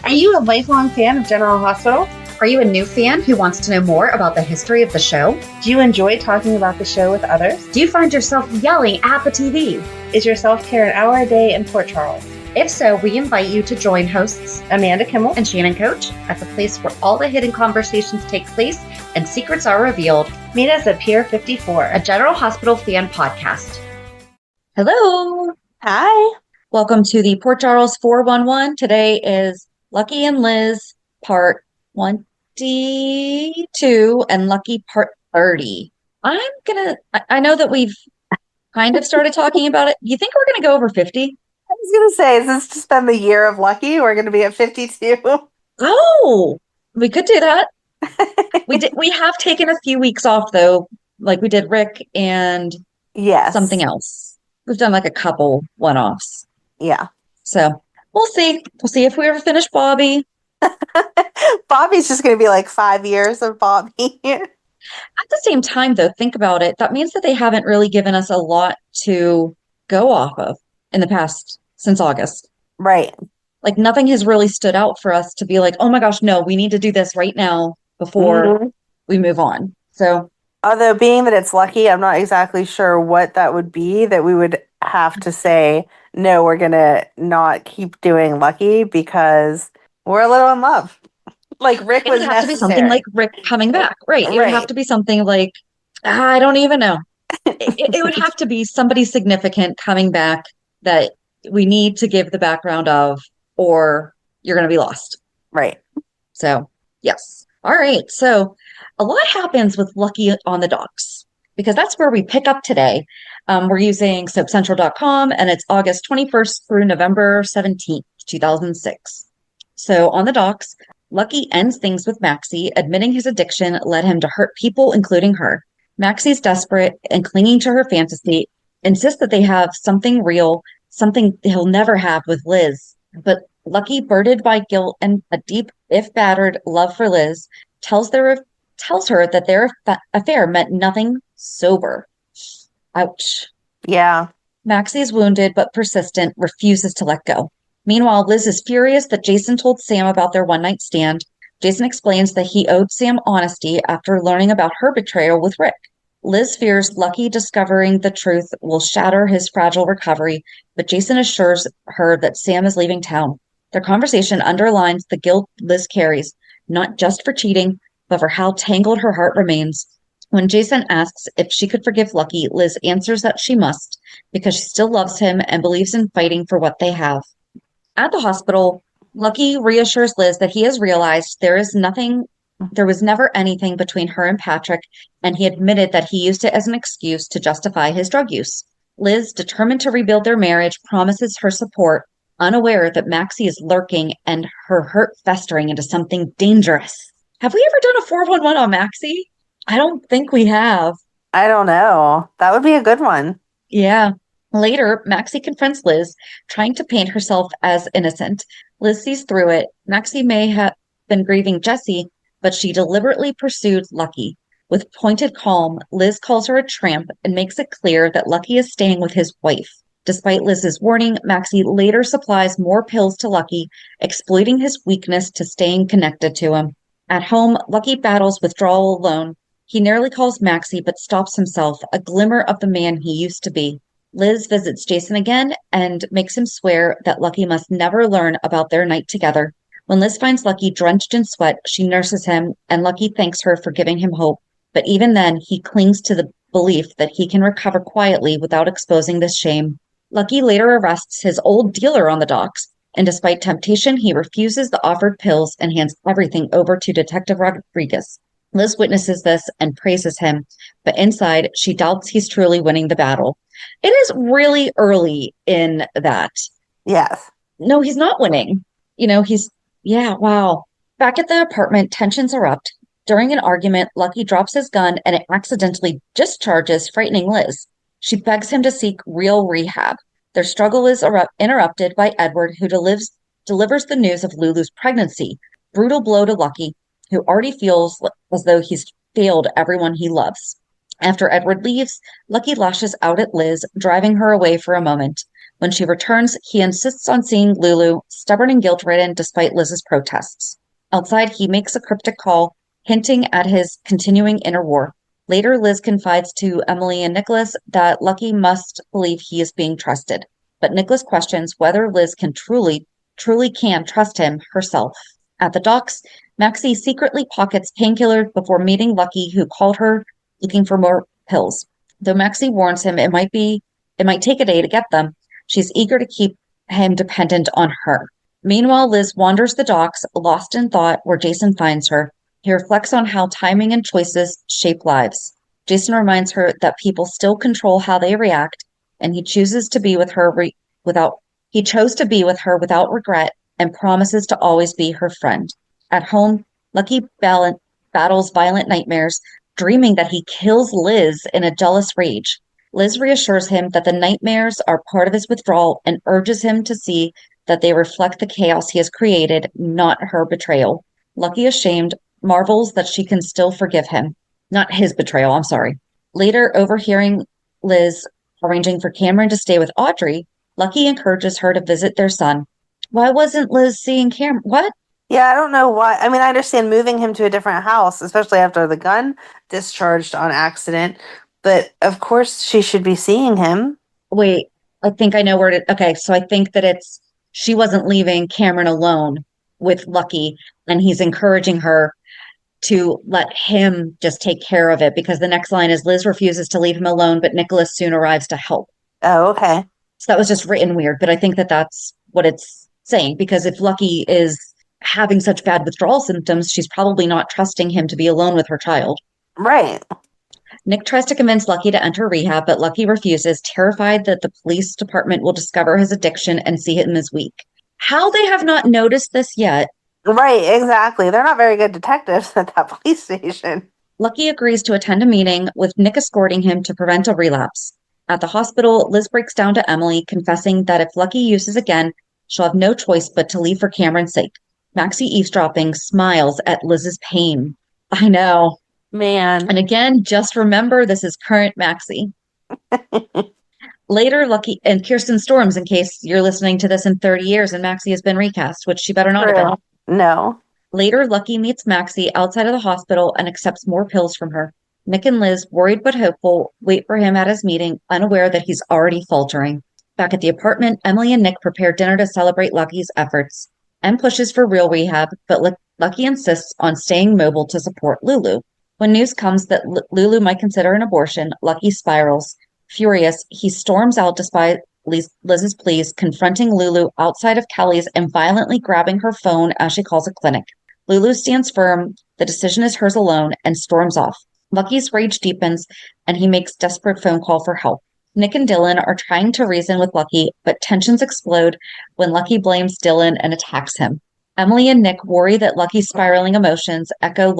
Are you a lifelong fan of General Hospital? Are you a new fan who wants to know more about the history of the show? Do you enjoy talking about the show with others? Do you find yourself yelling at the TV? Is your self-care an hour a day in Port Charles? If so, we invite you to join hosts Amanda Kimmel and Shannon Coach at the place where all the hidden conversations take place and secrets are revealed. Meet us at Pier 54, a General Hospital fan podcast. Hello. Hi. Welcome to the Port Charles 411. Today is Lucky and Liz part 22 and Lucky part 30. I know that we've kind of started talking about it. You think we're going to go over 50? I was going to say, is this just been the year of Lucky? We're going to be at 52. Oh, we could do that. We have taken a few weeks off though, like we did Rick and something else. We've done like a couple one-offs. Yeah. So we'll see. We'll see if we ever finish Bobby. Bobby's just going to be like 5 years of Bobby. At the same time, though, think about it. That means that they haven't really given us a lot to go off of in the past since August. Right. Like nothing has really stood out for us to be like, oh my gosh, no, we need to do this right now before we move on. So, although being that it's Lucky, I'm not exactly sure what that would be that we would have to say, no, we're going to not keep doing Lucky because we're a little in love. Like Rick was necessary. It would have to be something like Rick coming back. Right. It would have to be something like, I don't even know. It would have to be somebody significant coming back that we need to give the background of, or you're going to be lost. Right. So, yes. All right. So a lot happens with Lucky on the docks because that's where we pick up today. We're using soapcentral.com and it's August 21st through November 17th, 2006. So on the docks, Lucky ends things with Maxie, admitting his addiction led him to hurt people, including her. Maxie's desperate and clinging to her fantasy, insists that they have something real, something he'll never have with Liz. But Lucky, burdened by guilt and a deep, if battered, love for Liz, tells her that their affair meant nothing sober. Ouch. Yeah. Maxie is wounded but persistent, refuses to let go. Meanwhile, Liz is furious that Jason told Sam about their one-night stand. Jason explains that he owed Sam honesty after learning about her betrayal with Rick. Liz fears Lucky discovering the truth will shatter his fragile recovery, but Jason assures her that Sam is leaving town. Their conversation underlines the guilt Liz carries, not just for cheating, but for how tangled her heart remains. When Jason asks if she could forgive Lucky, Liz answers that she must, because she still loves him and believes in fighting for what they have. At the hospital, Lucky reassures Liz that he has realized there was never anything between her and Patrick, and he admitted that he used it as an excuse to justify his drug use. Liz, determined to rebuild their marriage, promises her support, unaware that Maxie is lurking and her hurt festering into something dangerous. Have we ever done a 411 on Maxie? I don't think we have. I don't know. That would be a good one. Yeah. Later, Maxie confronts Liz, trying to paint herself as innocent. Liz sees through it. Maxie may have been grieving Jesse, but she deliberately pursued Lucky. With pointed calm, Liz calls her a tramp and makes it clear that Lucky is staying with his wife. Despite Liz's warning, Maxie later supplies more pills to Lucky, exploiting his weakness to staying connected to him. At home, Lucky battles withdrawal alone. He nearly calls Maxie, but stops himself, a glimmer of the man he used to be. Liz visits Jason again and makes him swear that Lucky must never learn about their night together. When Liz finds Lucky drenched in sweat, she nurses him, and Lucky thanks her for giving him hope. But even then, he clings to the belief that he can recover quietly without exposing this shame. Lucky later arrests his old dealer on the docks, and despite temptation, he refuses the offered pills and hands everything over to Detective Rodriguez. Liz witnesses this and praises him, but inside, she doubts he's truly winning the battle. It is really early in that. Yes. No, he's not winning. Wow. Back at the apartment, tensions erupt. During an argument, Lucky drops his gun and it accidentally discharges, frightening Liz. She begs him to seek real rehab. Their struggle is interrupted by Edward, who delivers the news of Lulu's pregnancy. Brutal blow to Lucky, who already feels as though he's failed everyone he loves. After Edward leaves, Lucky lashes out at Liz, driving her away for a moment. When she returns, he insists on seeing Lulu, stubborn and guilt-ridden despite Liz's protests. Outside, he makes a cryptic call, hinting at his continuing inner war. Later, Liz confides to Emily and Nikolas that Lucky must believe he is being trusted, but Nikolas questions whether Liz can truly can trust him herself. At the docks, Maxie secretly pockets painkillers before meeting Lucky, who called her looking for more pills. Though Maxie warns him it might take a day to get them, she's eager to keep him dependent on her. Meanwhile, Liz wanders the docks, lost in thought, where Jason finds her. He reflects on how timing and choices shape lives. Jason reminds her that people still control how they react, and he chose to be with her without regret and promises to always be her friend. At home, Lucky battles violent nightmares, dreaming that he kills Liz in a jealous rage. Liz reassures him that the nightmares are part of his withdrawal and urges him to see that they reflect the chaos he has created, not her betrayal. Lucky, ashamed, marvels that she can still forgive him. Not his betrayal, I'm sorry. Later, overhearing Liz arranging for Cameron to stay with Audrey, Lucky encourages her to visit their son. Why wasn't Liz seeing Cameron? What? Yeah, I don't know why. I mean, I understand moving him to a different house, especially after the gun discharged on accident, but of course she should be seeing him. Wait, I think I know where it. Okay, so I think that she wasn't leaving Cameron alone with Lucky, and he's encouraging her to let him just take care of it, because the next line is Liz refuses to leave him alone, but Nikolas soon arrives to help. Oh, okay. So that was just written weird, but I think that that's what it's saying, because if Lucky is having such bad withdrawal symptoms, she's probably not trusting him to be alone with her child. Right. Nick tries to convince Lucky to enter rehab, but Lucky refuses, terrified that the police department will discover his addiction and see him as weak. How they have not noticed this yet. Right, exactly. They're not very good detectives at that police station. Lucky agrees to attend a meeting, with Nick escorting him to prevent a relapse. At the hospital, Liz breaks down to Emily, confessing that if Lucky uses again, she'll have no choice but to leave for Cameron's sake. Maxie, eavesdropping, smiles at Liz's pain. I know. Man. And again, just remember this is current Maxie. Later, Lucky and Kirsten Storms, in case you're listening to this in 30 years and Maxie has been recast, which she better not have been. No. Later, Lucky meets Maxie outside of the hospital and accepts more pills from her. Nick and Liz, worried but hopeful, wait for him at his meeting, unaware that he's already faltering. Back at the apartment, Emily and Nick prepare dinner to celebrate Lucky's efforts. Em pushes for real rehab, but Lucky insists on staying mobile to support Lulu. When news comes that Lulu might consider an abortion, Lucky spirals. Furious, he storms out despite Liz's pleas, confronting Lulu outside of Kelly's and violently grabbing her phone as she calls a clinic. Lulu stands firm, the decision is hers alone, and storms off. Lucky's rage deepens, and he makes desperate phone call for help. Nick and Dylan are trying to reason with Lucky, but tensions explode when Lucky blames Dylan and attacks him. Emily and Nick worry that Lucky's spiraling emotions echo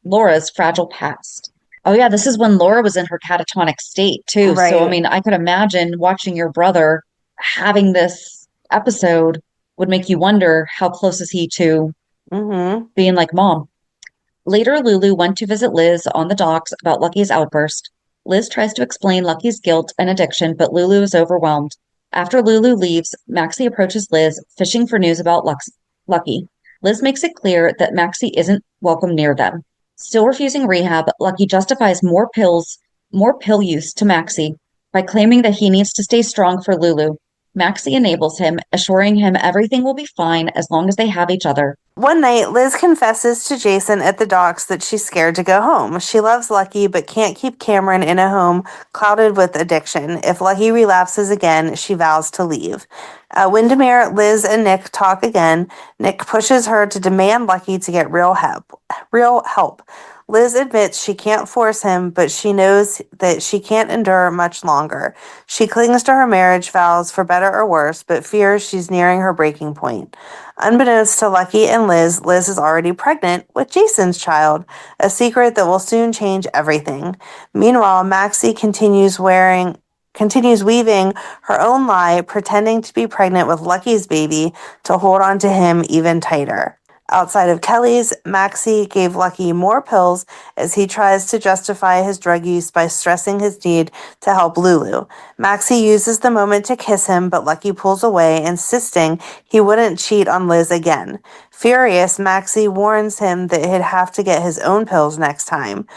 Laura's fragile past. Oh yeah, this is when Laura was in her catatonic state too. Right. So I mean, I could imagine watching your brother having this episode would make you wonder how close is he to being like mom. Later, Lulu went to visit Liz on the docks about Lucky's outburst. Liz tries to explain Lucky's guilt and addiction, but Lulu is overwhelmed. After Lulu leaves, Maxie approaches Liz, fishing for news about Lucky. Liz makes it clear that Maxie isn't welcome near them. Still refusing rehab, Lucky justifies more pill use to Maxie by claiming that he needs to stay strong for Lulu. Maxie enables him, assuring him everything will be fine as long as they have each other. One night, Liz confesses to Jason at the docks that she's scared to go home. She loves Lucky, but can't keep Cameron in a home clouded with addiction. If Lucky relapses again, she vows to leave. At Windermere, Liz and Nick talk again. Nick pushes her to demand Lucky to get real help. Liz admits she can't force him, but she knows that she can't endure much longer. She clings to her marriage vows for better or worse, but fears she's nearing her breaking point. Unbeknownst to Lucky and Liz, Liz is already pregnant with Jason's child, a secret that will soon change everything. Meanwhile, Maxie continues weaving her own lie, pretending to be pregnant with Lucky's baby to hold on to him even tighter. Outside of Kelly's, Maxie gave Lucky more pills as he tries to justify his drug use by stressing his need to help Lulu. Maxie uses the moment to kiss him, but Lucky pulls away, insisting he wouldn't cheat on Liz again. Furious, Maxie warns him that he'd have to get his own pills next time.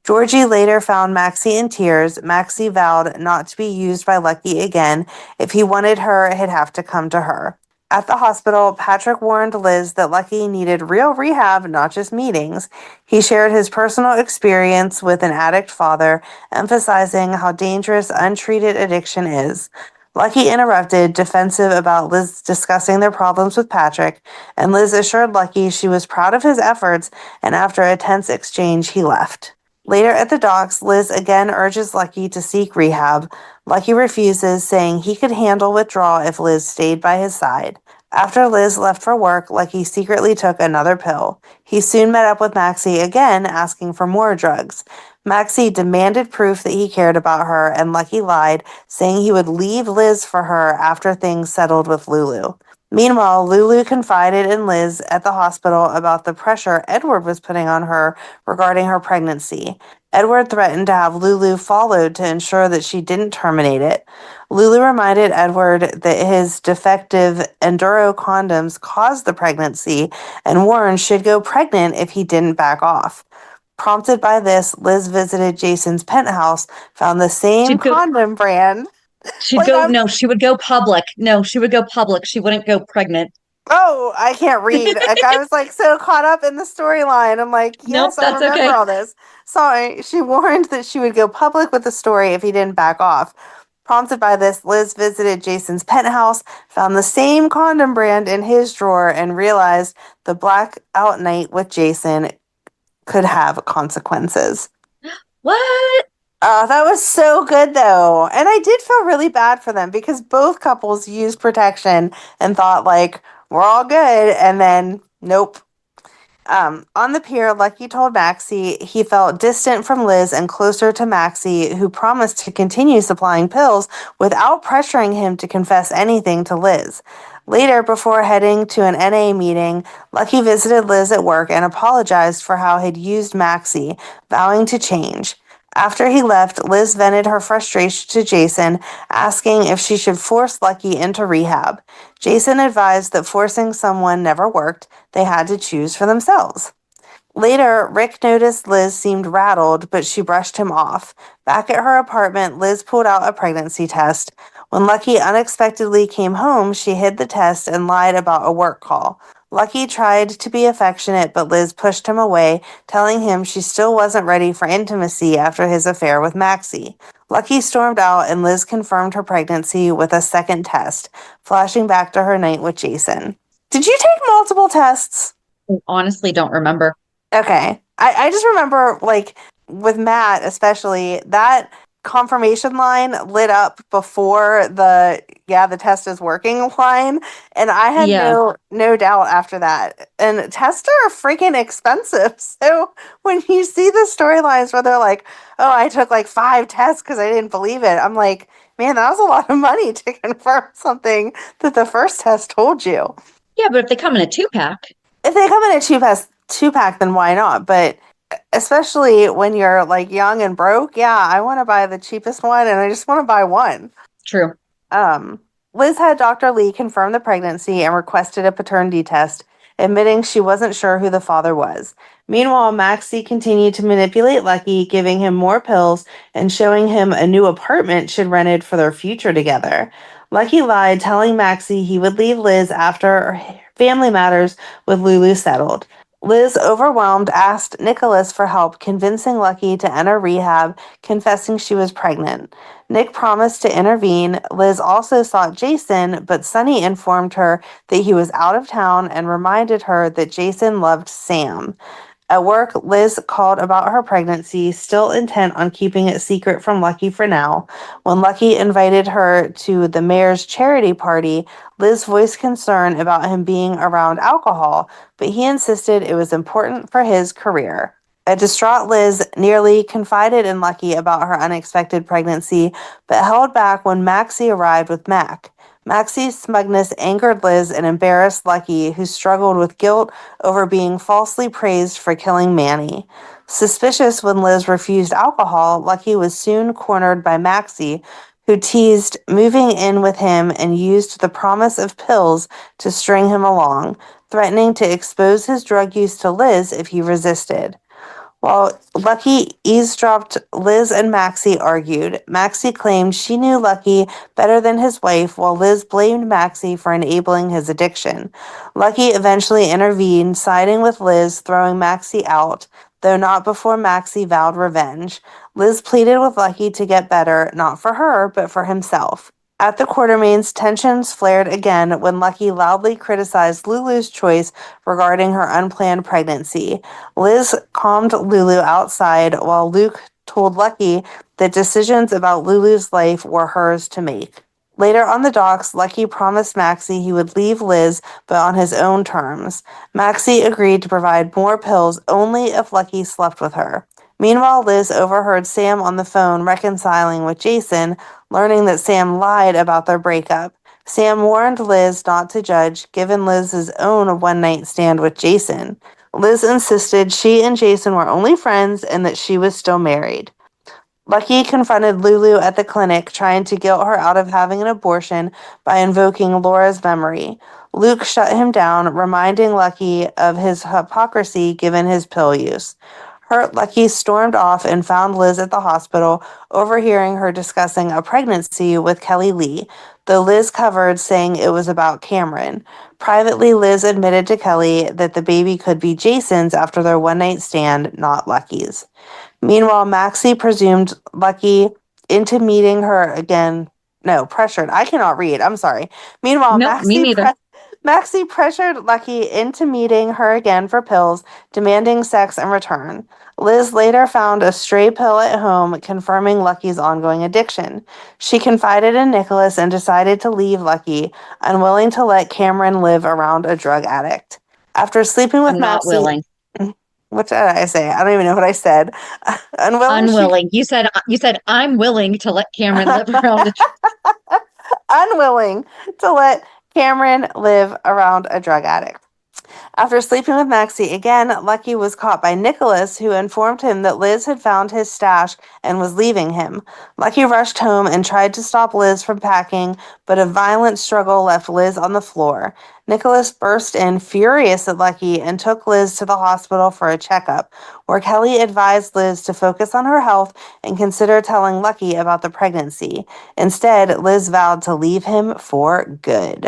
Georgie later found Maxie in tears. Maxie vowed not to be used by Lucky again. If he wanted her, he'd have to come to her. At the hospital, Patrick warned Liz that Lucky needed real rehab, not just meetings. He shared his personal experience with an addict father, emphasizing how dangerous untreated addiction is. Lucky interrupted, defensive about Liz discussing their problems with Patrick, and Liz assured Lucky she was proud of his efforts, and after a tense exchange, he left. Later at the docks, Liz again urges Lucky to seek rehab. Lucky refuses, saying he could handle withdrawal if Liz stayed by his side. After Liz left for work, Lucky secretly took another pill. He soon met up with Maxie again, asking for more drugs. Maxie demanded proof that he cared about her, and Lucky lied, saying he would leave Liz for her after things settled with Lulu. Meanwhile, Lulu confided in Liz at the hospital about the pressure Edward was putting on her regarding her pregnancy. Edward threatened to have Lulu followed to ensure that she didn't terminate it. Lulu reminded Edward that his defective Enduro condoms caused the pregnancy and warned she'd go pregnant if he didn't back off. Prompted by this, Liz visited Jason's penthouse, found the same She'd go condom brand. she'd Like, go no, she would go public. No, she would go public. She wouldn't go pregnant. oh, I can't read. Like, I was like so caught up in the storyline. I'm like, Nope, yes, I that's remember okay. all this. Sorry, she warned that she would go public with the story if he didn't back off. Prompted by this, Liz visited Jason's penthouse, found the same condom brand in his drawer, and realized the blackout night with Jason could have consequences. What? Oh, that was so good though. And I did feel really bad for them because both couples used protection and thought like we're all good and then nope. On the pier, Lucky told Maxie he felt distant from Liz and closer to Maxie, who promised to continue supplying pills without pressuring him to confess anything to Liz. Later, before heading to an NA meeting, Lucky visited Liz at work and apologized for how he'd used Maxie, vowing to change. After he left, Liz vented her frustration to Jason, asking if she should force Lucky into rehab. Jason advised that forcing someone never worked, they had to choose for themselves. Later, Rick noticed Liz seemed rattled, but she brushed him off. Back at her apartment, Liz pulled out a pregnancy test. When Lucky unexpectedly came home, she hid the test and lied about a work call. Lucky tried to be affectionate, but Liz pushed him away, telling him she still wasn't ready for intimacy after his affair with Maxie. Lucky stormed out, and Liz confirmed her pregnancy with a second test, flashing back to her night with Jason. Did you take multiple tests? I honestly don't remember. Okay. I just remember, like, with Matt, especially, that confirmation line lit up before the test is working line. And I had Yeah. no doubt after that. And tests are freaking expensive. So when you see the storylines where they're like, oh, I took like 5 tests because I didn't believe it, I'm like, man, that was a lot of money to confirm something that the first test told you. Yeah, but if they come in a 2-pack. If they come in a two pack, then why not? But especially when you're like young and broke, yeah, I want to buy the cheapest one, and I just want to buy one. True. Um, Liz had Dr. Lee confirm the pregnancy and requested a paternity test, admitting she wasn't sure who the father was. Meanwhile, Maxie continued to manipulate Lucky, giving him more pills and showing him a new apartment she'd rented for their future together. Lucky lied, telling Maxie he would leave Liz after family matters with Lulu settled. Liz, overwhelmed, asked Nikolas for help, convincing Lucky to enter rehab, confessing she was pregnant. Nick promised to intervene. Liz also sought Jason, but Sunny informed her that he was out of town and reminded her that Jason loved Sam. At work, Liz called about her pregnancy, still intent on keeping it secret from Lucky for now. When Lucky invited her to the mayor's charity party, Liz voiced concern about him being around alcohol, but he insisted it was important for his career. A distraught Liz nearly confided in Lucky about her unexpected pregnancy, but held back when Maxie arrived with Mac. Maxie's smugness angered Liz and embarrassed Lucky, who struggled with guilt over being falsely praised for killing Manny. Suspicious when Liz refused alcohol, Lucky was soon cornered by Maxie, who teased moving in with him and used the promise of pills to string him along, threatening to expose his drug use to Liz if he resisted. While Lucky eavesdropped, Liz and Maxie argued. Maxie claimed she knew Lucky better than his wife, while Liz blamed Maxie for enabling his addiction. Lucky eventually intervened, siding with Liz, throwing Maxie out, though not before Maxie vowed revenge. Liz pleaded with Lucky to get better, not for her, but for himself. At the Quartermaines, tensions flared again when Lucky loudly criticized Lulu's choice regarding her unplanned pregnancy. Liz calmed Lulu outside while Luke told Lucky that decisions about Lulu's life were hers to make. Later on the docks, Lucky promised Maxie he would leave Liz, but on his own terms. Maxie agreed to provide more pills only if Lucky slept with her. Meanwhile, Liz overheard Sam on the phone reconciling with Jason, learning that Sam lied about their breakup. Sam warned Liz not to judge, given Liz's own one-night stand with Jason. Liz insisted she and Jason were only friends and that she was still married. Lucky confronted Lulu at the clinic, trying to guilt her out of having an abortion by invoking Laura's memory. Luke shut him down, reminding Lucky of his hypocrisy given his pill use. Hurt, Lucky stormed off and found Liz at the hospital, overhearing her discussing a pregnancy with Kelly Lee, though Liz covered, saying it was about Cameron. Privately, Liz admitted to Kelly that the baby could be Jason's after their one-night stand, not Lucky's. Meanwhile, Maxie presumed Lucky into meeting her again. No, pressured. I cannot read. I'm sorry. Meanwhile, Nope, me neither. Maxie pressured Lucky into meeting her again for pills, demanding sex in return. Liz later found a stray pill at home, confirming Lucky's ongoing addiction. She confided in Nikolas and decided to leave Lucky, unwilling to let Cameron live around a drug addict. After sleeping with I'm not Maxie, willing. what did I say? I don't even know what I said. Unwilling. You said I'm willing to let Cameron live around. Unwilling to let Cameron live around a drug addict. After sleeping with Maxie again, Lucky was caught by Nikolas, who informed him that Liz had found his stash and was leaving him. Lucky rushed home and tried to stop Liz from packing, but a violent struggle left Liz on the floor. Nikolas burst in, furious at Lucky, and took Liz to the hospital for a checkup, where Kelly advised Liz to focus on her health and consider telling Lucky about the pregnancy. Instead, Liz vowed to leave him for good.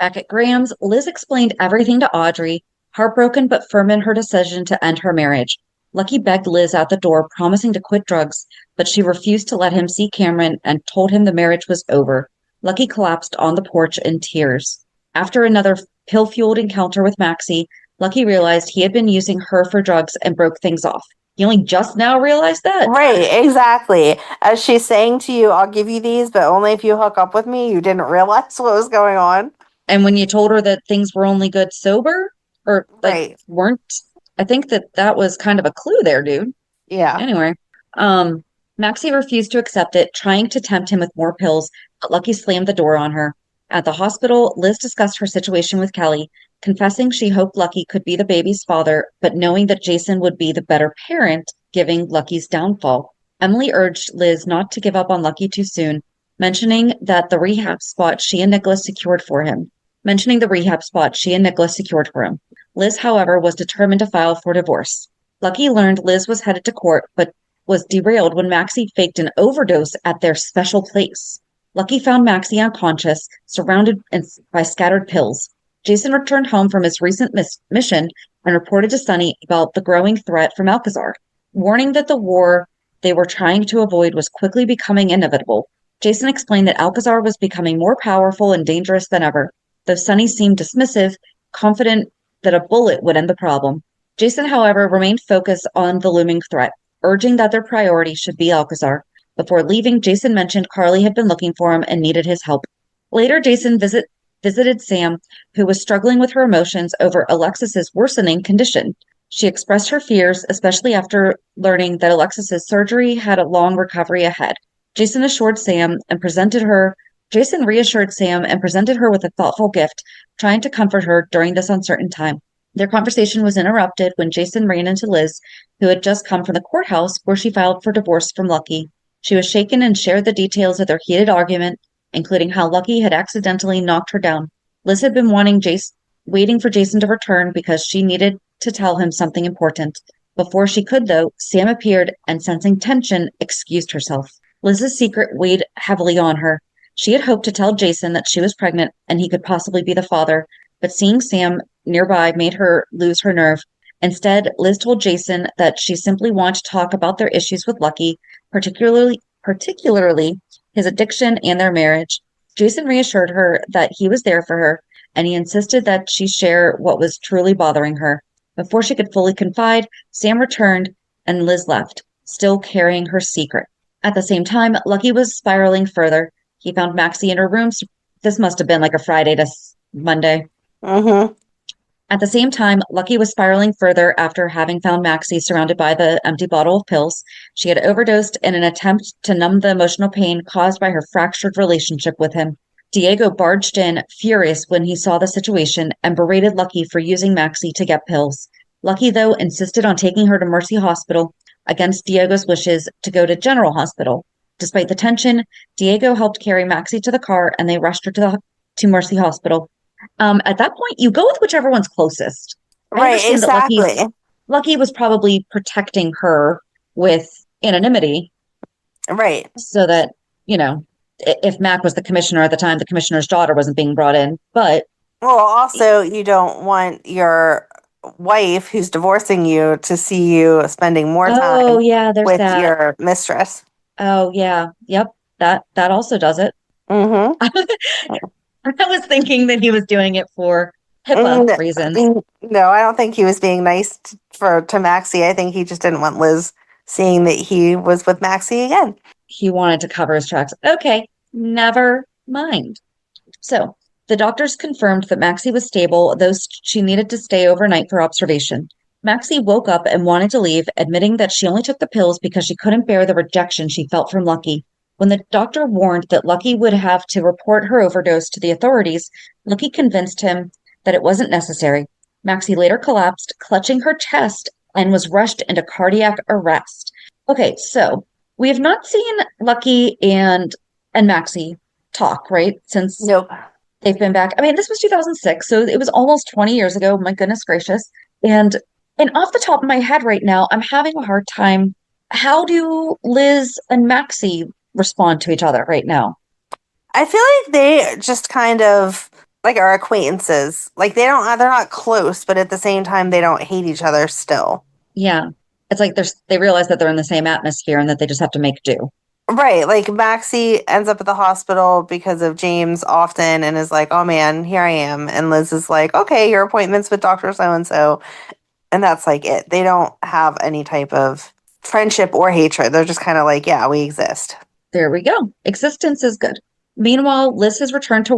Back at Graham's, Liz explained everything to Audrey, heartbroken but firm in her decision to end her marriage. Lucky begged Liz out the door, promising to quit drugs, but she refused to let him see Cameron and told him the marriage was over. Lucky collapsed on the porch in tears. After another pill-fueled encounter with Maxie, Lucky realized he had been using her for drugs and broke things off. He only just now realized that? Right, exactly. As she's saying to you, I'll give you these, but only if you hook up with me. You didn't realize what was going on. And when you told her that things were only good sober, or Right. weren't, I think that was kind of a clue there, dude. Yeah. Anyway, Maxie refused to accept it, trying to tempt him with more pills, but Lucky slammed the door on her. At the hospital, Liz discussed her situation with Kelly, confessing she hoped Lucky could be the baby's father, but knowing that Jason would be the better parent, giving Lucky's downfall. Emily urged Liz not to give up on Lucky too soon, mentioning the rehab spot she and Nikolas secured for him. Liz, however, was determined to file for divorce. Lucky learned Liz was headed to court, but was derailed when Maxie faked an overdose at their special place. Lucky found Maxie unconscious, surrounded by scattered pills. Jason returned home from his recent mission and reported to Sonny about the growing threat from Alcazar, warning that the war they were trying to avoid was quickly becoming inevitable. Jason explained that Alcazar was becoming more powerful and dangerous than ever, though Sonny seemed dismissive, confident that a bullet would end the problem. Jason, however, remained focused on the looming threat, urging that their priority should be Alcazar. Before leaving, Jason mentioned Carly had been looking for him and needed his help. Later, Jason visited Sam, who was struggling with her emotions over Alexis's worsening condition. She expressed her fears, especially after learning that Alexis's surgery had a long recovery ahead. Jason assured Sam and presented her Jason reassured Sam and presented her with a thoughtful gift, trying to comfort her during this uncertain time. Their conversation was interrupted when Jason ran into Liz, who had just come from the courthouse where she filed for divorce from Lucky. She was shaken and shared the details of their heated argument, including how Lucky had accidentally knocked her down. Liz had been waiting for Jason to return because she needed to tell him something important. Before she could, though, Sam appeared and, sensing tension, excused herself. Liz's secret weighed heavily on her. She had hoped to tell Jason that she was pregnant and he could possibly be the father, but seeing Sam nearby made her lose her nerve. Instead, Liz told Jason that she simply wanted to talk about their issues with Lucky, particularly his addiction and their marriage. Jason reassured her that he was there for her, and he insisted that she share what was truly bothering her. Before she could fully confide, Sam returned and Liz left, still carrying her secret. At the same time, Lucky was spiraling further. He found Maxie in her room. This must have been like a Friday to Monday. Mm-hmm. At the same time, Lucky was spiraling further after having found Maxie surrounded by the empty bottle of pills. She had overdosed in an attempt to numb the emotional pain caused by her fractured relationship with him. Diego barged in, furious when he saw the situation, and berated Lucky for using Maxie to get pills. Lucky, though, insisted on taking her to Mercy Hospital against Diego's wishes to go to General Hospital. Despite the tension, Diego helped carry Maxie to the car, and they rushed her to Mercy Hospital. At that point, you go with whichever one's closest. I Right, understand exactly. that Lucky was probably protecting her with anonymity Right. so that, if Mac was the commissioner at the time, the commissioner's daughter wasn't being brought in. But Well, also, you don't want your wife who's divorcing you to see you spending more time yeah, there's with that. your mistress. Oh, yeah. Yep. That also does it. Mm-hmm. I was thinking that he was doing it for HIPAA reasons. No, I don't think he was being nice to Maxie. I think he just didn't want Liz seeing that he was with Maxie again. He wanted to cover his tracks. Okay, never mind. So the doctors confirmed that Maxie was stable, though she needed to stay overnight for observation. Maxie woke up and wanted to leave, admitting that she only took the pills because she couldn't bear the rejection she felt from Lucky. When the doctor warned that Lucky would have to report her overdose to the authorities, Lucky convinced him that it wasn't necessary. Maxie later collapsed, clutching her chest, and was rushed into cardiac arrest. Okay, so we have not seen Lucky and Maxie talk, right? Since Nope. they've been back. I mean, this was 2006, so it was almost 20 years ago. My goodness gracious. And off the top of my head right now, I'm having a hard time. How do Liz and Maxie respond to each other right now? I feel like they just kind of like are acquaintances. Like they're not close, but at the same time they don't hate each other still. Yeah. It's like they realize that they're in the same atmosphere and that they just have to make do. Right, like Maxie ends up at the hospital because of James often and is like, "Oh man, here I am." And Liz is like, "Okay, your appointment's with Dr. So-and-so." And that's like it. They don't have any type of friendship or hatred. They're just kind of like, "Yeah, we exist." There we go. Existence is good. Meanwhile, Liz had returned to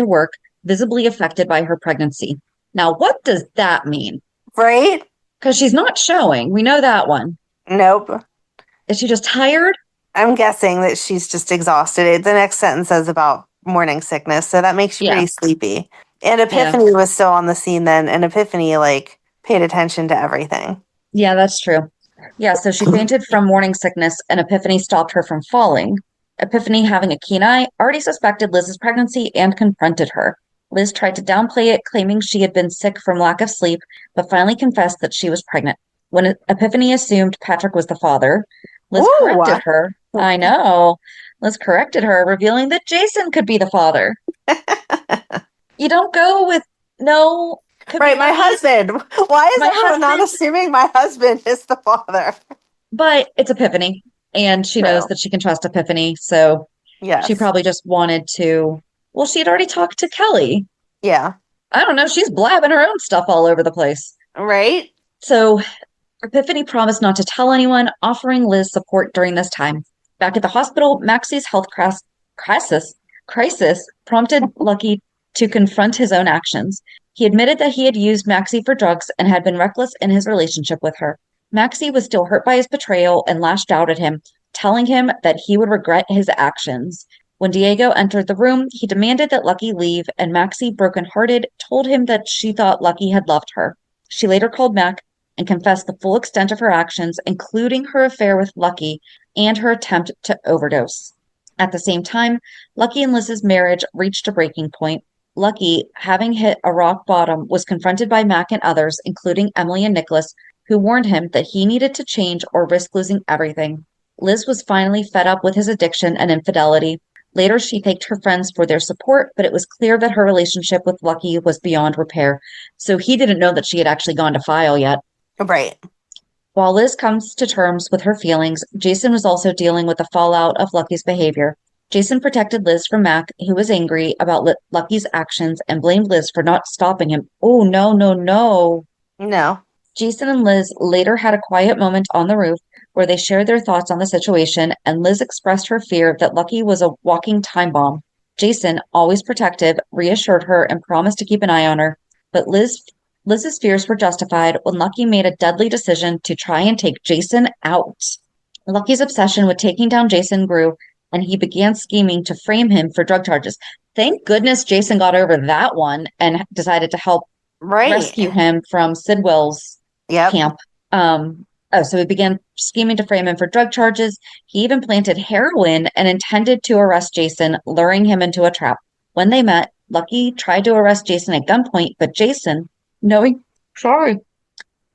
work, visibly affected by her pregnancy. Now, what does that mean? Right? Because she's not showing. We know that one. Nope. Is she just tired? I'm guessing that she's just exhausted. The next sentence says about morning sickness, so that makes you pretty sleepy. And Epiphany was still on the scene then, and Epiphany like paid attention to everything. Yeah, that's true. Yeah, so she fainted from morning sickness, and Epiphany stopped her from falling. Epiphany, having a keen eye, already suspected Liz's pregnancy and confronted her. Liz tried to downplay it, claiming she had been sick from lack of sleep, but finally confessed that she was pregnant. When Epiphany assumed Patrick was the father, Liz corrected her. I know. Liz corrected her, revealing that Jason could be the father. You don't go with no. Right, my husband. Why is everyone not assuming my husband is the father? But it's Epiphany, and she knows that she can trust Epiphany, so she probably just wanted to. Well, she had already talked to Kelly. Yeah. I don't know. She's blabbing her own stuff all over the place. Right. So Epiphany promised not to tell anyone, offering Liz support during this time. Back at the hospital, Maxie's health crisis prompted Lucky to confront his own actions. He admitted that he had used Maxie for drugs and had been reckless in his relationship with her. Maxie was still hurt by his betrayal and lashed out at him, telling him that he would regret his actions. When Diego entered the room, he demanded that Lucky leave, and Maxie, brokenhearted, told him that she thought Lucky had loved her. She later called Mac and confessed the full extent of her actions, including her affair with Lucky and her attempt to overdose. At the same time, Lucky and Liz's marriage reached a breaking point. Lucky, having hit a rock bottom, was confronted by Mac and others, including Emily and Nikolas, who warned him that he needed to change or risk losing everything. Liz was finally fed up with his addiction and infidelity. Later, she thanked her friends for their support, but it was clear that her relationship with Lucky was beyond repair. So he didn't know that she had actually gone to file yet. Right. While Liz comes to terms with her feelings, Jason was also dealing with the fallout of Lucky's behavior. Jason protected Liz from Mac, who was angry about Lucky's actions and blamed Liz for not stopping him. Oh, no, no, no. No. Jason and Liz later had a quiet moment on the roof where they shared their thoughts on the situation, and Liz expressed her fear that Lucky was a walking time bomb. Jason, always protective, reassured her and promised to keep an eye on her, but Liz's fears were justified when Lucky made a deadly decision to try and take Jason out. Lucky's obsession with taking down Jason grew, and he began scheming to frame him for drug charges. Thank goodness Jason got over that one and decided to help rescue him from Sidwell's camp. So he began scheming to frame him for drug charges. He even planted heroin and intended to arrest Jason, luring him into a trap. When they met, Lucky tried to arrest Jason at gunpoint, but Jason, knowing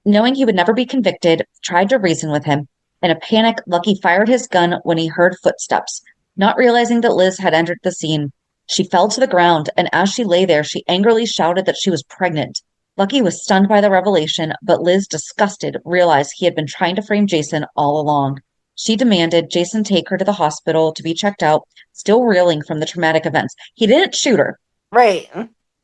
he would never be convicted, tried to reason with him. In a panic, Lucky fired his gun when he heard footsteps. Not realizing that Liz had entered the scene, she fell to the ground, and as she lay there, she angrily shouted that she was pregnant. Lucky was stunned by the revelation, but Liz, disgusted, realized he had been trying to frame Jason all along. She demanded Jason take her to the hospital to be checked out, still reeling from the traumatic events. He didn't shoot her. Right.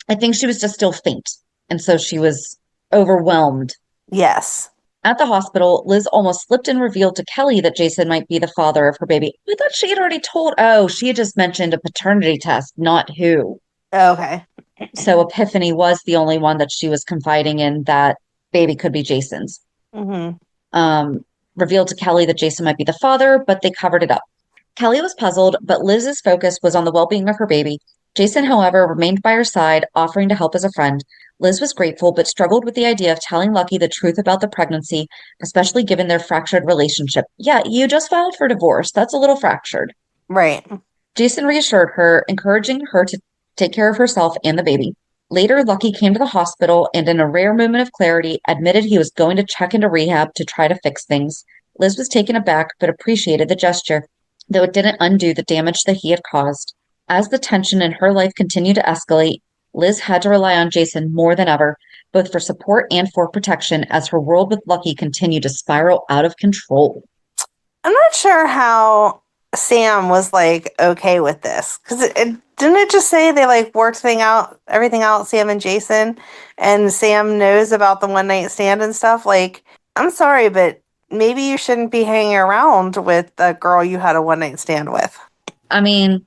I think she was just still faint, and so she was overwhelmed. Yes. At the hospital, Liz almost slipped and revealed to Kelly that Jason might be the father of her baby. I thought she had already told. Oh, she had just mentioned a paternity test, not who. Okay. So Epiphany was the only one that she was confiding in that baby could be Jason's. Revealed to Kelly that Jason might be the father, but they covered it up. Kelly was puzzled, but Liz's focus was on the well-being of her baby. Jason, however, remained by her side, offering to help as a friend. Liz was grateful, but struggled with the idea of telling Lucky the truth about the pregnancy, especially given their fractured relationship. Yeah, you just filed for divorce. That's a little fractured. Right. Jason reassured her, encouraging her to take care of herself and the baby. Later, Lucky came to the hospital and, in a rare moment of clarity, admitted he was going to check into rehab to try to fix things. Liz was taken aback, but appreciated the gesture, though it didn't undo the damage that he had caused. As the tension in her life continued to escalate, Liz had to rely on Jason more than ever, both for support and for protection, as her world with Lucky continued to spiral out of control. I'm not sure how Sam was okay with this, because didn't it just say they worked everything out, Sam and Jason, and Sam knows about the one night stand and stuff. I'm sorry, but maybe you shouldn't be hanging around with the girl you had a one night stand with. I mean,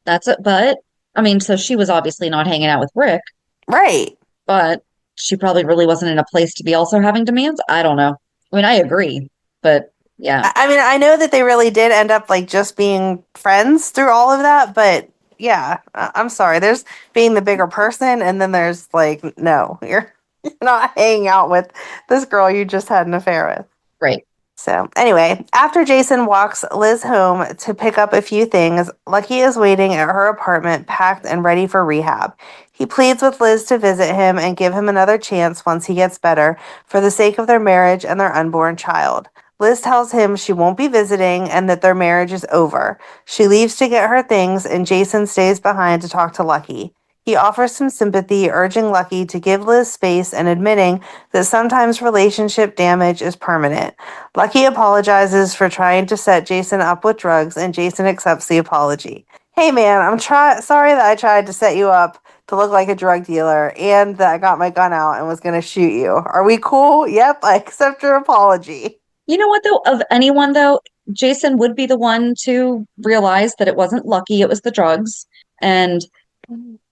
that's it. But I mean, so she was obviously not hanging out with Rick, right? But she probably really wasn't in a place to be also having demands. I don't know. I mean, I agree, but yeah. I mean, I know that they really did end up just being friends through all of that, but yeah, I'm sorry. There's being the bigger person, and then there's no, you're not hanging out with this girl you just had an affair with. Right. So anyway, after Jason walks Liz home to pick up a few things, Lucky is waiting at her apartment, packed and ready for rehab. He pleads with Liz to visit him and give him another chance once he gets better, for the sake of their marriage and their unborn child. Liz tells him she won't be visiting and that their marriage is over. She leaves to get her things, and Jason stays behind to talk to Lucky. He offers some sympathy, urging Lucky to give Liz space and admitting that sometimes relationship damage is permanent. Lucky apologizes for trying to set Jason up with drugs, and Jason accepts the apology. Hey man, I'm sorry that I tried to set you up to look like a drug dealer and that I got my gun out and was going to shoot you. Are we cool? Yep, I accept your apology. You know what, though? Of anyone, though, Jason would be the one to realize that it wasn't Lucky, it was the drugs. And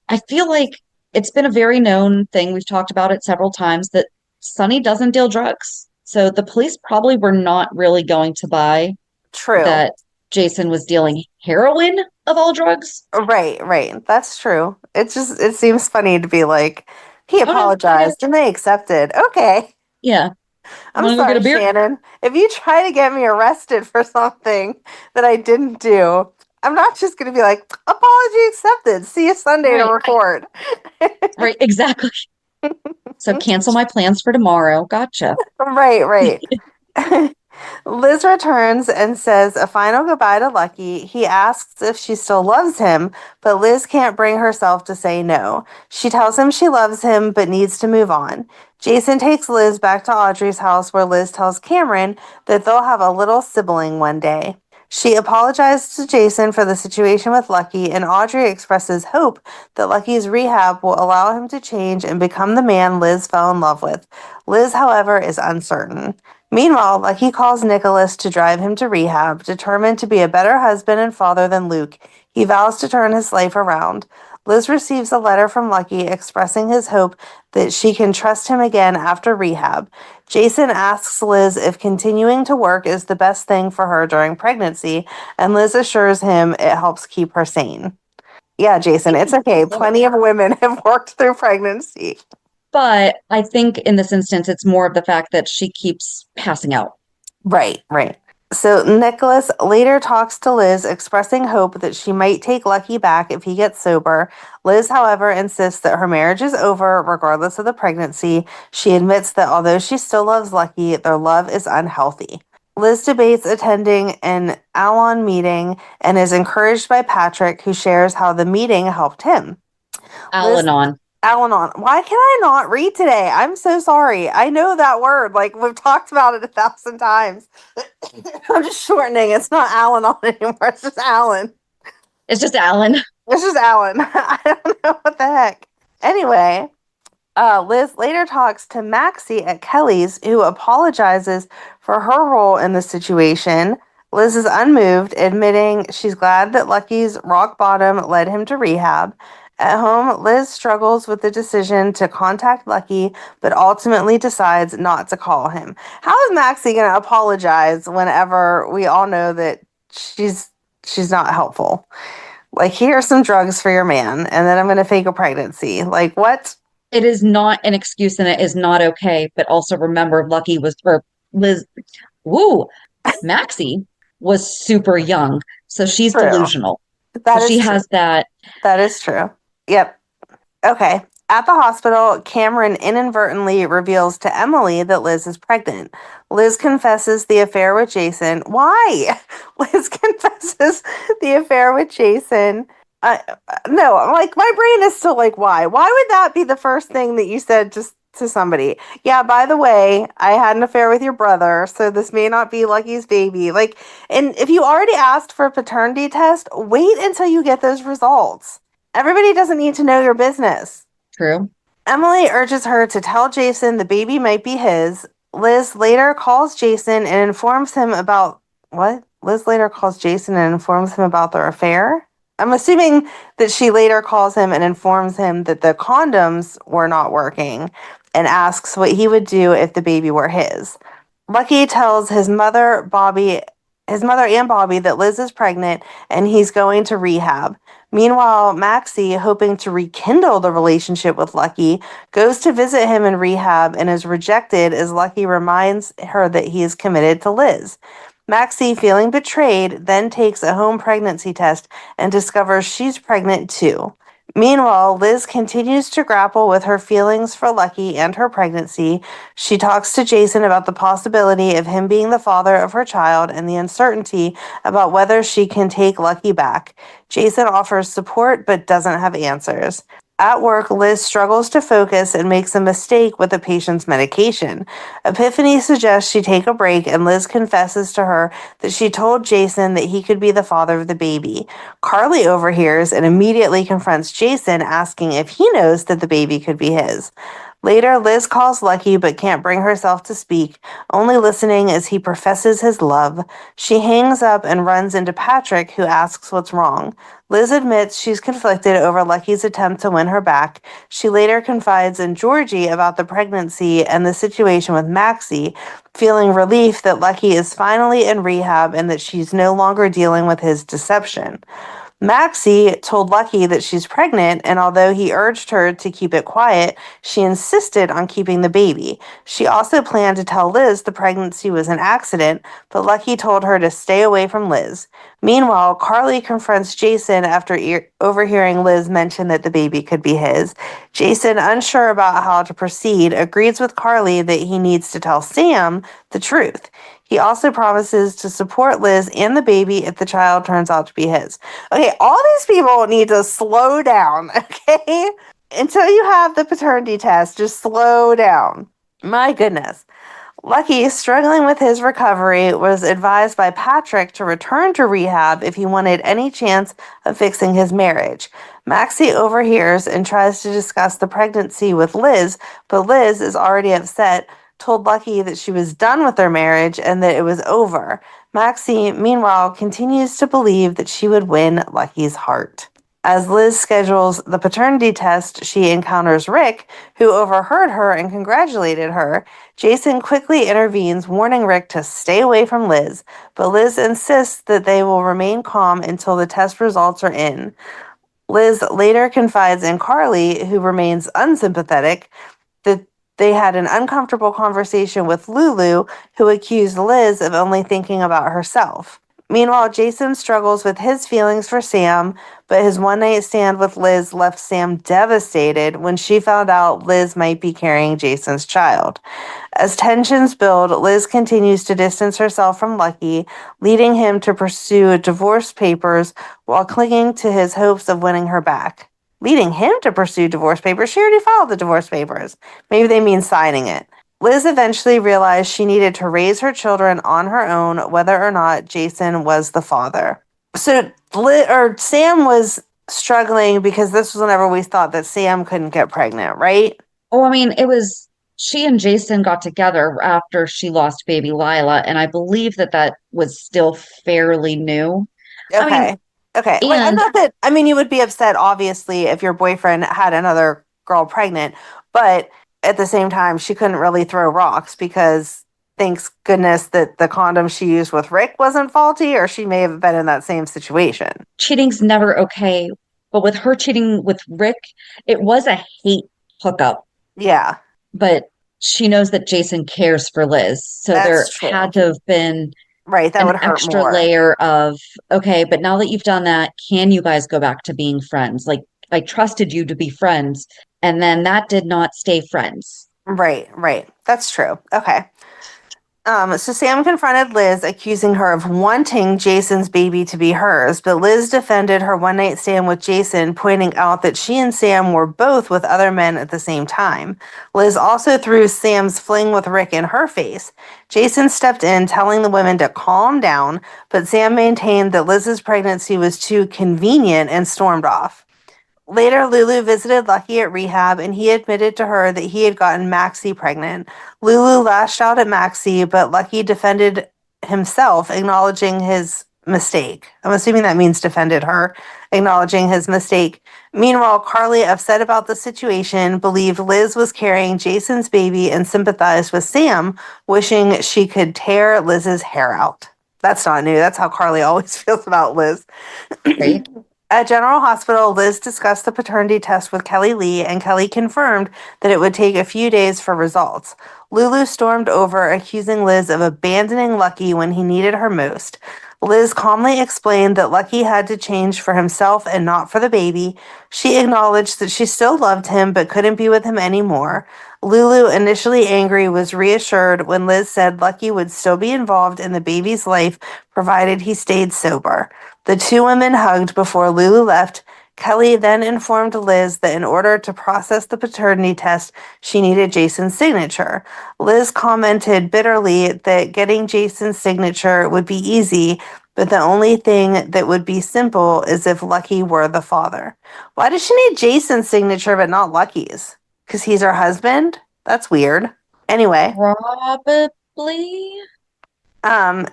I feel like it's been a very known thing. We've talked about it several times that Sonny doesn't deal drugs. So the police probably were not really going to buy that Jason was dealing heroin of all drugs. Right. That's true. It seems funny to be like, he Oh no, yeah, apologized and they accepted. Okay. yeah. I'm Want to go get sorry, a beer? Shannon. If you try to get me arrested for something that I didn't do, I'm not just going to be like, apology accepted. See you Sunday to Right, record. right, exactly. So cancel my plans for tomorrow. Gotcha. Right. Liz returns and says a final goodbye to Lucky. He asks if she still loves him, but Liz can't bring herself to say no. She tells him she loves him but needs to move on. Jason takes Liz back to Audrey's house where Liz tells Cameron that they'll have a little sibling one day. She apologizes to Jason for the situation with Lucky, and Audrey expresses hope that Lucky's rehab will allow him to change and become the man Liz fell in love with. Liz, however, is uncertain. Meanwhile, Lucky calls Nikolas to drive him to rehab. Determined to be a better husband and father than Luke, he vows to turn his life around. Liz receives a letter from Lucky expressing his hope that she can trust him again after rehab. Jason asks Liz if continuing to work is the best thing for her during pregnancy, and Liz assures him it helps keep her sane. Yeah, Jason, it's okay. Plenty of women have worked through pregnancy. But I think in this instance, it's more of the fact that she keeps passing out. Right. So Nicholas later talks to Liz, expressing hope that she might take Lucky back if he gets sober. Liz, however, insists that her marriage is over regardless of the pregnancy. She admits that although she still loves Lucky, their love is unhealthy. Liz debates attending an Al-Anon meeting and is encouraged by Patrick, who shares how the meeting helped him. Liz Al-Anon. Al-Anon. Why can I not read today? I'm so sorry. I know that word. Like, we've talked about it 1,000 times. I'm just shortening. It's not Al-Anon anymore. It's just Alan. It's just Alan. It's just Alan. I don't know what the heck. Anyway, Liz later talks to Maxie at Kelly's, who apologizes for her role in the situation. Liz is unmoved, admitting she's glad that Lucky's rock bottom led him to rehab. At home, Liz struggles with the decision to contact Lucky, but ultimately decides not to call him. How is Maxie going to apologize whenever we all know that she's not helpful? Like, here's some drugs for your man, and then I'm going to fake a pregnancy. Like, what? It is not an excuse and it is not okay. But also remember, Lucky was, or Liz, woo, Maxie was super young. So she's True. delusional. So That she is true. has that. That is true. Yep. Okay. At the hospital, Cameron inadvertently reveals to Emily that Liz is pregnant. Liz confesses the affair with Jason. Why? Liz confesses the affair with Jason. No, I'm like, my brain is still like, why? Why would that be the first thing that you said just to somebody? Yeah, by the way, I had an affair with your brother, so this may not be Lucky's baby. Like, and if you already asked for a paternity test, wait until you get those results. Everybody doesn't need to know your business. True. Emily urges her to tell Jason the baby might be his. Liz later calls Jason and informs him about what? Liz later calls Jason and informs him about their affair. I'm assuming that she later calls him and informs him that the condoms were not working and asks what he would do if the baby were his. Lucky tells his mother and Bobby that Liz is pregnant and he's going to rehab. Meanwhile, Maxie, hoping to rekindle the relationship with Lucky, goes to visit him in rehab and is rejected as Lucky reminds her that he is committed to Liz. Maxie, feeling betrayed, then takes a home pregnancy test and discovers she's pregnant too. Meanwhile, Liz continues to grapple with her feelings for Lucky and her pregnancy. She talks to Jason about the possibility of him being the father of her child and the uncertainty about whether she can take Lucky back. Jason offers support but doesn't have answers. At work, Liz struggles to focus and makes a mistake with the patient's medication. Epiphany suggests she take a break, and Liz confesses to her that she told Jason that he could be the father of the baby. Carly overhears and immediately confronts Jason, asking if he knows that the baby could be his. Later, Liz calls Lucky but can't bring herself to speak, only listening as he professes his love. She hangs up and runs into Patrick, who asks what's wrong. Liz admits she's conflicted over Lucky's attempt to win her back. She later confides in Georgie about the pregnancy and the situation with Maxie, feeling relief that Lucky is finally in rehab and that she's no longer dealing with his deception. Maxie told Lucky that she's pregnant, and although he urged her to keep it quiet, she insisted on keeping the baby. She also planned to tell Liz the pregnancy was an accident, but Lucky told her to stay away from Liz. Meanwhile, Carly confronts Jason after overhearing Liz mention that the baby could be his. Jason, unsure about how to proceed, agrees with Carly that he needs to tell Sam the truth. He also promises to support Liz and the baby if the child turns out to be his. Okay, all these people need to slow down, okay? Until you have the paternity test, just slow down. My goodness. Lucky, struggling with his recovery, was advised by Patrick to return to rehab if he wanted any chance of fixing his marriage. Maxie overhears and tries to discuss the pregnancy with Liz, but Liz is already upset, told Lucky that she was done with their marriage and that it was over. Maxie, meanwhile, continues to believe that she would win Lucky's heart. As Liz schedules the paternity test, she encounters Rick, who overheard her and congratulated her. Jason quickly intervenes, warning Rick to stay away from Liz, but Liz insists that they will remain calm until the test results are in. Liz later confides in Carly, who remains unsympathetic, that they had an uncomfortable conversation with Lulu, who accused Liz of only thinking about herself. Meanwhile, Jason struggles with his feelings for Sam, but his one-night stand with Liz left Sam devastated when she found out Liz might be carrying Jason's child. As tensions build, Liz continues to distance herself from Lucky, leading him to pursue divorce papers while clinging to his hopes of winning her back. Leading him to pursue divorce papers? She already filed the divorce papers. Maybe they mean signing it. Liz eventually realized she needed to raise her children on her own, whether or not Jason was the father. So Sam was struggling because this was whenever we thought that Sam couldn't get pregnant, right? Oh, I mean, it was she and Jason got together after she lost baby Lila, and I believe that that was still fairly new. I mean, Okay. Okay. Like, I'm and not that, I mean, you would be upset, obviously, if your boyfriend had another girl pregnant, but at the same time, she couldn't really throw rocks because thanks goodness that the condom she used with Rick wasn't faulty, or she may have been in that same situation. cheating's never okay. But with her cheating with Rick, it was a hate hookup, Yeah, but she knows that Jason cares for Liz. So that's there true. had to have been Right. That an would hurt extra more. layer of, okay, but now that you've done that, can you guys go back to being friends? Like, I trusted you to be friends, and then that did not stay friends. Right, right. That's true. Okay. So Sam confronted Liz, accusing her of wanting Jason's baby to be hers, but Liz defended her one-night stand with Jason, pointing out that she and Sam were both with other men at the same time. Liz also threw Sam's fling with Rick in her face. Jason stepped in, telling the women to calm down, but Sam maintained that Liz's pregnancy was too convenient and stormed off. Later, Lulu visited Lucky at rehab, and he admitted to her that he had gotten Maxie pregnant. Lulu lashed out at Maxie, but Lucky defended himself, acknowledging his mistake. I'm assuming that means defended her, acknowledging his mistake. Meanwhile, Carly, upset about the situation, believed Liz was carrying Jason's baby and sympathized with Sam, wishing she could tear Liz's hair out. That's not new. That's how Carly always feels about Liz. Right? At General Hospital, Liz discussed the paternity test with Kelly Lee, and Kelly confirmed that it would take a few days for results. Lulu stormed over, accusing Liz of abandoning Lucky when he needed her most. Liz calmly explained that Lucky had to change for himself and not for the baby. She acknowledged that she still loved him but couldn't be with him anymore. Lulu, initially angry, was reassured when Liz said Lucky would still be involved in the baby's life provided he stayed sober. The two women hugged before Lulu left. Kelly then informed Liz that in order to process the paternity test, she needed Jason's signature. Liz commented bitterly that getting Jason's signature would be easy, but the only thing that would be simple is if Lucky were the father. Why does she need Jason's signature but not Lucky's? Because he's her husband? That's weird. Anyway, Probably.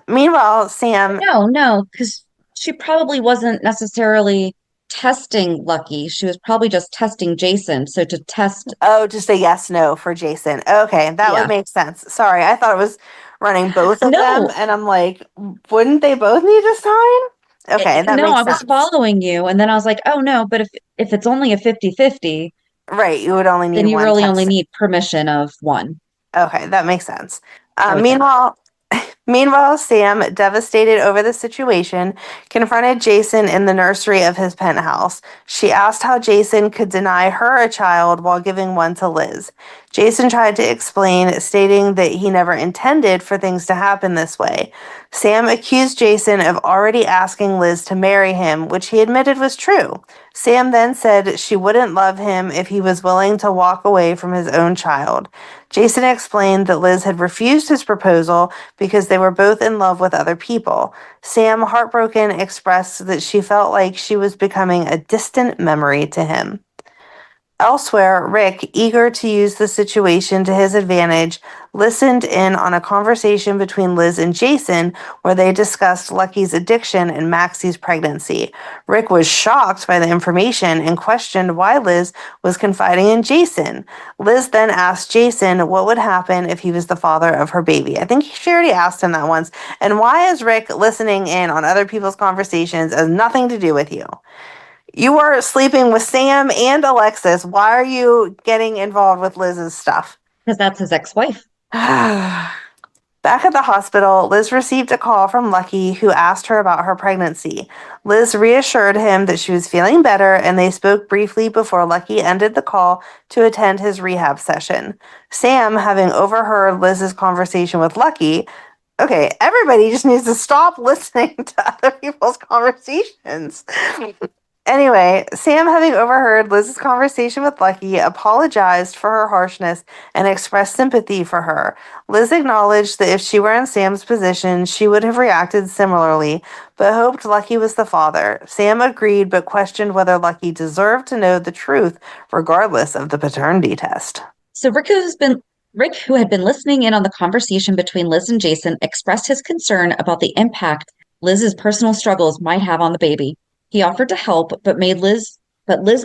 meanwhile, Sam, No, because she probably wasn't necessarily testing Lucky. She was probably just testing Jason. So to test, oh, just a yes, no for Jason. Okay, that would yeah. make sense. Sorry, I thought it was running both of them, No, and I'm like, wouldn't they both need to sign? Okay, that no, makes I was sense. following you. And then I was like, oh no, but if it's only a 50-50, Right, you would only need then you one really only test. need permission of one, Okay, that makes sense. I would think. Meanwhile, Sam, devastated over the situation, confronted Jason in the nursery of his penthouse. She asked how Jason could deny her a child while giving one to Liz. Jason tried to explain, stating that he never intended for things to happen this way. Sam accused Jason of already asking Liz to marry him, which he admitted was true. Sam then said she wouldn't love him if he was willing to walk away from his own child. Jason explained that Liz had refused his proposal because they were both in love with other people. Sam, heartbroken, expressed that she felt like she was becoming a distant memory to him. Elsewhere, Rick, eager to use the situation to his advantage, listened in on a conversation between Liz and Jason where they discussed Lucky's addiction and Maxie's pregnancy. Rick was shocked by the information and questioned why Liz was confiding in Jason. Liz then asked Jason what would happen if he was the father of her baby. I think she already asked him that once. And why is Rick listening in on other people's conversations as nothing to do with you? You are sleeping with Sam and Alexis. Why are you getting involved with Liz's stuff? Because that's his ex-wife. Back at the hospital, Liz received a call from Lucky, who asked her about her pregnancy. Liz reassured him that she was feeling better, and they spoke briefly before Lucky ended the call to attend his rehab session. Sam, having overheard Liz's conversation with Lucky, okay, everybody just needs to stop listening to other people's conversations. Anyway, Sam, having overheard Liz's conversation with Lucky, apologized for her harshness and expressed sympathy for her. Liz acknowledged that if she were in Sam's position, she would have reacted similarly, but hoped Lucky was the father. Sam agreed, but questioned whether Lucky deserved to know the truth, regardless of the paternity test. So Rick, who had been listening in on the conversation between Liz and Jason, expressed his concern about the impact Liz's personal struggles might have on the baby. He offered to help, but Liz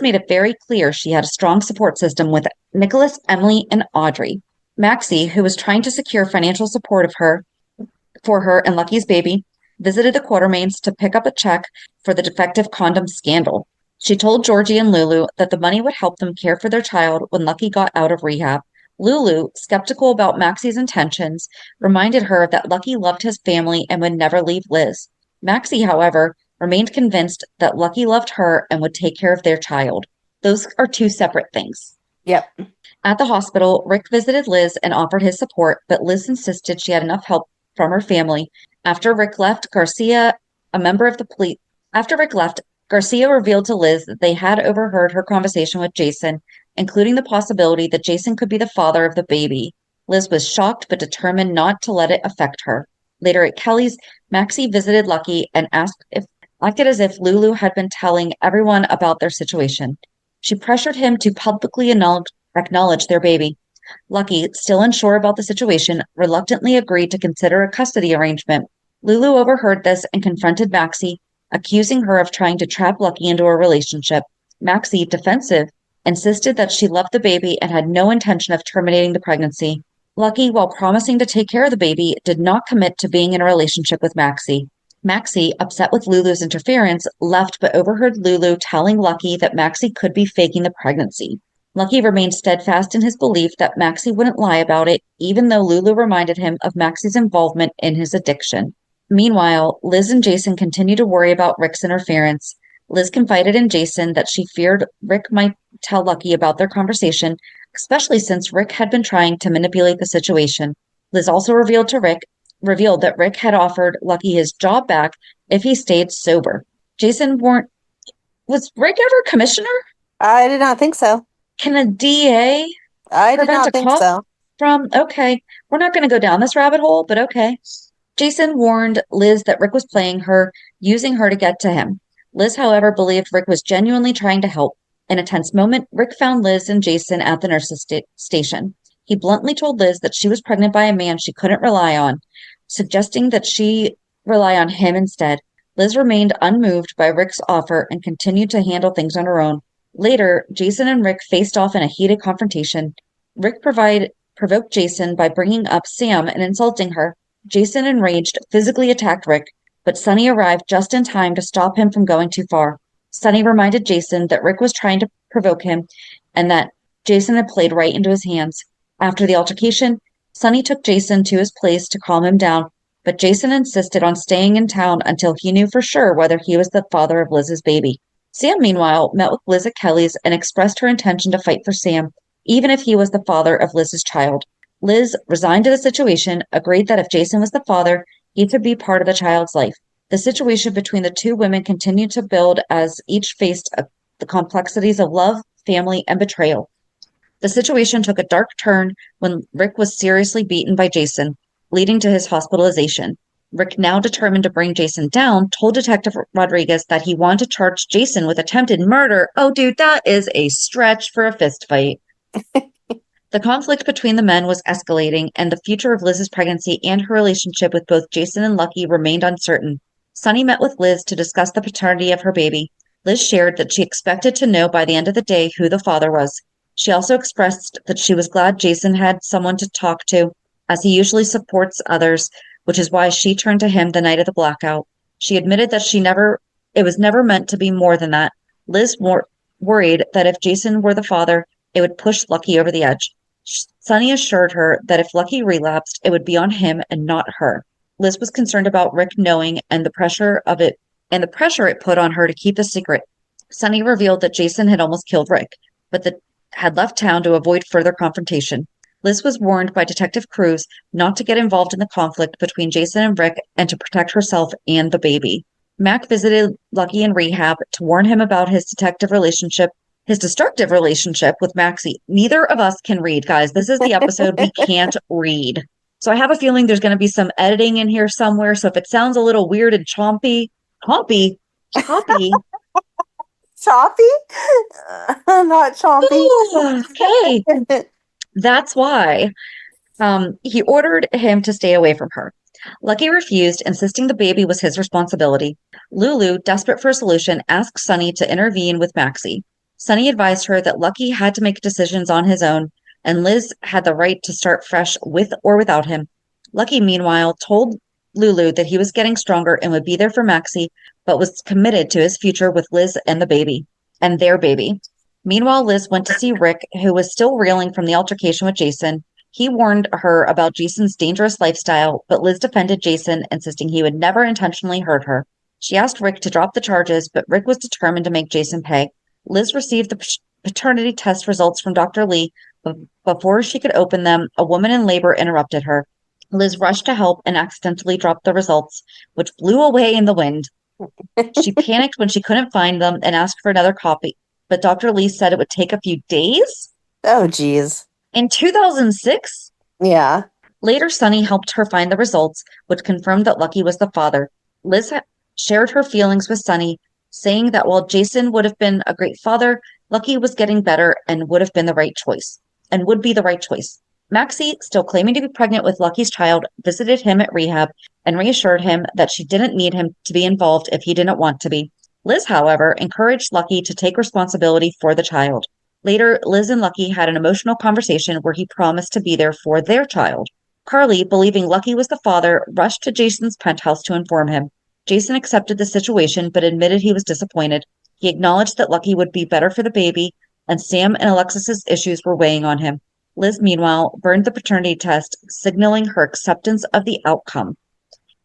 made it very clear she had a strong support system with Nikolas, Emily, and Audrey. Maxie, who was trying to secure financial support for her and Lucky's baby, visited the Quartermains to pick up a check for the defective condom scandal. She told Georgie and Lulu that the money would help them care for their child when Lucky got out of rehab. Lulu, skeptical about Maxie's intentions, reminded her that Lucky loved his family and would never leave Liz. Maxie, however, remained convinced that Lucky loved her and would take care of their child. Those are two separate things. Yep. At the hospital, Rick visited Liz and offered his support, but Liz insisted she had enough help from her family. After Rick left, Garcia revealed to Liz that they had overheard her conversation with Jason, including the possibility that Jason could be the father of the baby. Liz was shocked but determined not to let it affect her. Later at Kelly's, Maxie visited Lucky and acted as if Lulu had been telling everyone about their situation. She pressured him to publicly acknowledge their baby. Lucky, still unsure about the situation, reluctantly agreed to consider a custody arrangement. Lulu overheard this and confronted Maxie, accusing her of trying to trap Lucky into a relationship. Maxie, defensive, insisted that she loved the baby and had no intention of terminating the pregnancy. Lucky, while promising to take care of the baby, did not commit to being in a relationship with Maxie. Maxie, upset with Lulu's interference, left but overheard Lulu telling Lucky that Maxie could be faking the pregnancy. Lucky remained steadfast in his belief that Maxie wouldn't lie about it, even though Lulu reminded him of Maxie's involvement in his addiction. Meanwhile, Liz and Jason continued to worry about Rick's interference. Liz confided in Jason that she feared Rick might tell Lucky about their conversation, especially since Rick had been trying to manipulate the situation. Liz also revealed that Rick had offered Lucky his job back if he stayed sober. Was Rick ever commissioner? I did not think so. Can a DA I did prevent not a think cop so. from? Okay, we're not going to go down this rabbit hole, but okay. Jason warned Liz that Rick was playing her, using her to get to him. Liz, however, believed Rick was genuinely trying to help. In a tense moment, Rick found Liz and Jason at the nurse's station. He bluntly told Liz that she was pregnant by a man she couldn't rely on, suggesting that she rely on him instead. Liz remained unmoved by Rick's offer and continued to handle things on her own. Later, Jason and Rick faced off in a heated confrontation. Rick provoked Jason by bringing up Sam and insulting her. Jason, enraged, physically attacked Rick, but Sonny arrived just in time to stop him from going too far. Sonny reminded Jason that Rick was trying to provoke him and that Jason had played right into his hands. After the altercation, Sonny took Jason to his place to calm him down, but Jason insisted on staying in town until he knew for sure whether he was the father of Liz's baby. Sam, meanwhile, met with Liz at Kelly's and expressed her intention to fight for Sam, even if he was the father of Liz's child. Liz, resigned to the situation, agreed that if Jason was the father, he could be part of the child's life. The situation between the two women continued to build as each faced the complexities of love, family, and betrayal. The situation took a dark turn when Rick was seriously beaten by Jason, leading to his hospitalization. Rick, now determined to bring Jason down, told Detective Rodriguez that he wanted to charge Jason with attempted murder. Oh, dude, that is a stretch for a fist fight. The conflict between the men was escalating, and the future of Liz's pregnancy and her relationship with both Jason and Lucky remained uncertain. Sonny met with Liz to discuss the paternity of her baby. Liz shared that she expected to know by the end of the day who the father was. She also expressed that she was glad Jason had someone to talk to, as he usually supports others, which is why she turned to him the night of the blackout. She admitted that it was never meant to be more than that. Liz worried that if Jason were the father, it would push Lucky over the edge. Sonny assured her that if Lucky relapsed, it would be on him and not her. Liz was concerned about Rick knowing and the pressure it put on her to keep the secret. Sonny revealed that Jason had almost killed Rick, but had left town to avoid further confrontation. Liz was warned by Detective Cruz not to get involved in the conflict between Jason and Rick and to protect herself and the baby. Mac visited Lucky in rehab to warn him about his destructive relationship with Maxie. Neither of us can read, guys. This is the episode we can't read. So I have a feeling there's going to be some editing in here somewhere. So if it sounds a little weird and choppy. Choppy? Not chompy. Okay. That's why he ordered him to stay away from her. Lucky refused, insisting the baby was his responsibility. Lulu, desperate for a solution, asked Sonny to intervene with Maxie. Sonny advised her that Lucky had to make decisions on his own, and Liz had the right to start fresh with or without him. Lucky, meanwhile, told Lulu that he was getting stronger and would be there for Maxie, but was committed to his future with Liz and their baby. Meanwhile, Liz went to see Rick, who was still reeling from the altercation with Jason. He warned her about Jason's dangerous lifestyle, but Liz defended Jason, insisting he would never intentionally hurt her. She asked Rick to drop the charges, but Rick was determined to make Jason pay. Liz received the paternity test results from Dr. Lee, but before she could open them, a woman in labor interrupted her. Liz rushed to help and accidentally dropped the results, which blew away in the wind. She panicked when she couldn't find them and asked for another copy, but Dr. Lee said it would take a few days. Oh, geez. In 2006? Yeah. Later, Sonny helped her find the results, which confirmed that Lucky was the father. Liz shared her feelings with Sonny, saying that while Jason would have been a great father, Lucky was getting better and would be the right choice. Maxie, still claiming to be pregnant with Lucky's child, visited him at rehab and reassured him that she didn't need him to be involved if he didn't want to be. Liz, however, encouraged Lucky to take responsibility for the child. Later, Liz and Lucky had an emotional conversation where he promised to be there for their child. Carly, believing Lucky was the father, rushed to Jason's penthouse to inform him. Jason accepted the situation but admitted he was disappointed. He acknowledged that Lucky would be better for the baby, and Sam and Alexis's issues were weighing on him. Liz, meanwhile, burned the paternity test, signaling her acceptance of the outcome.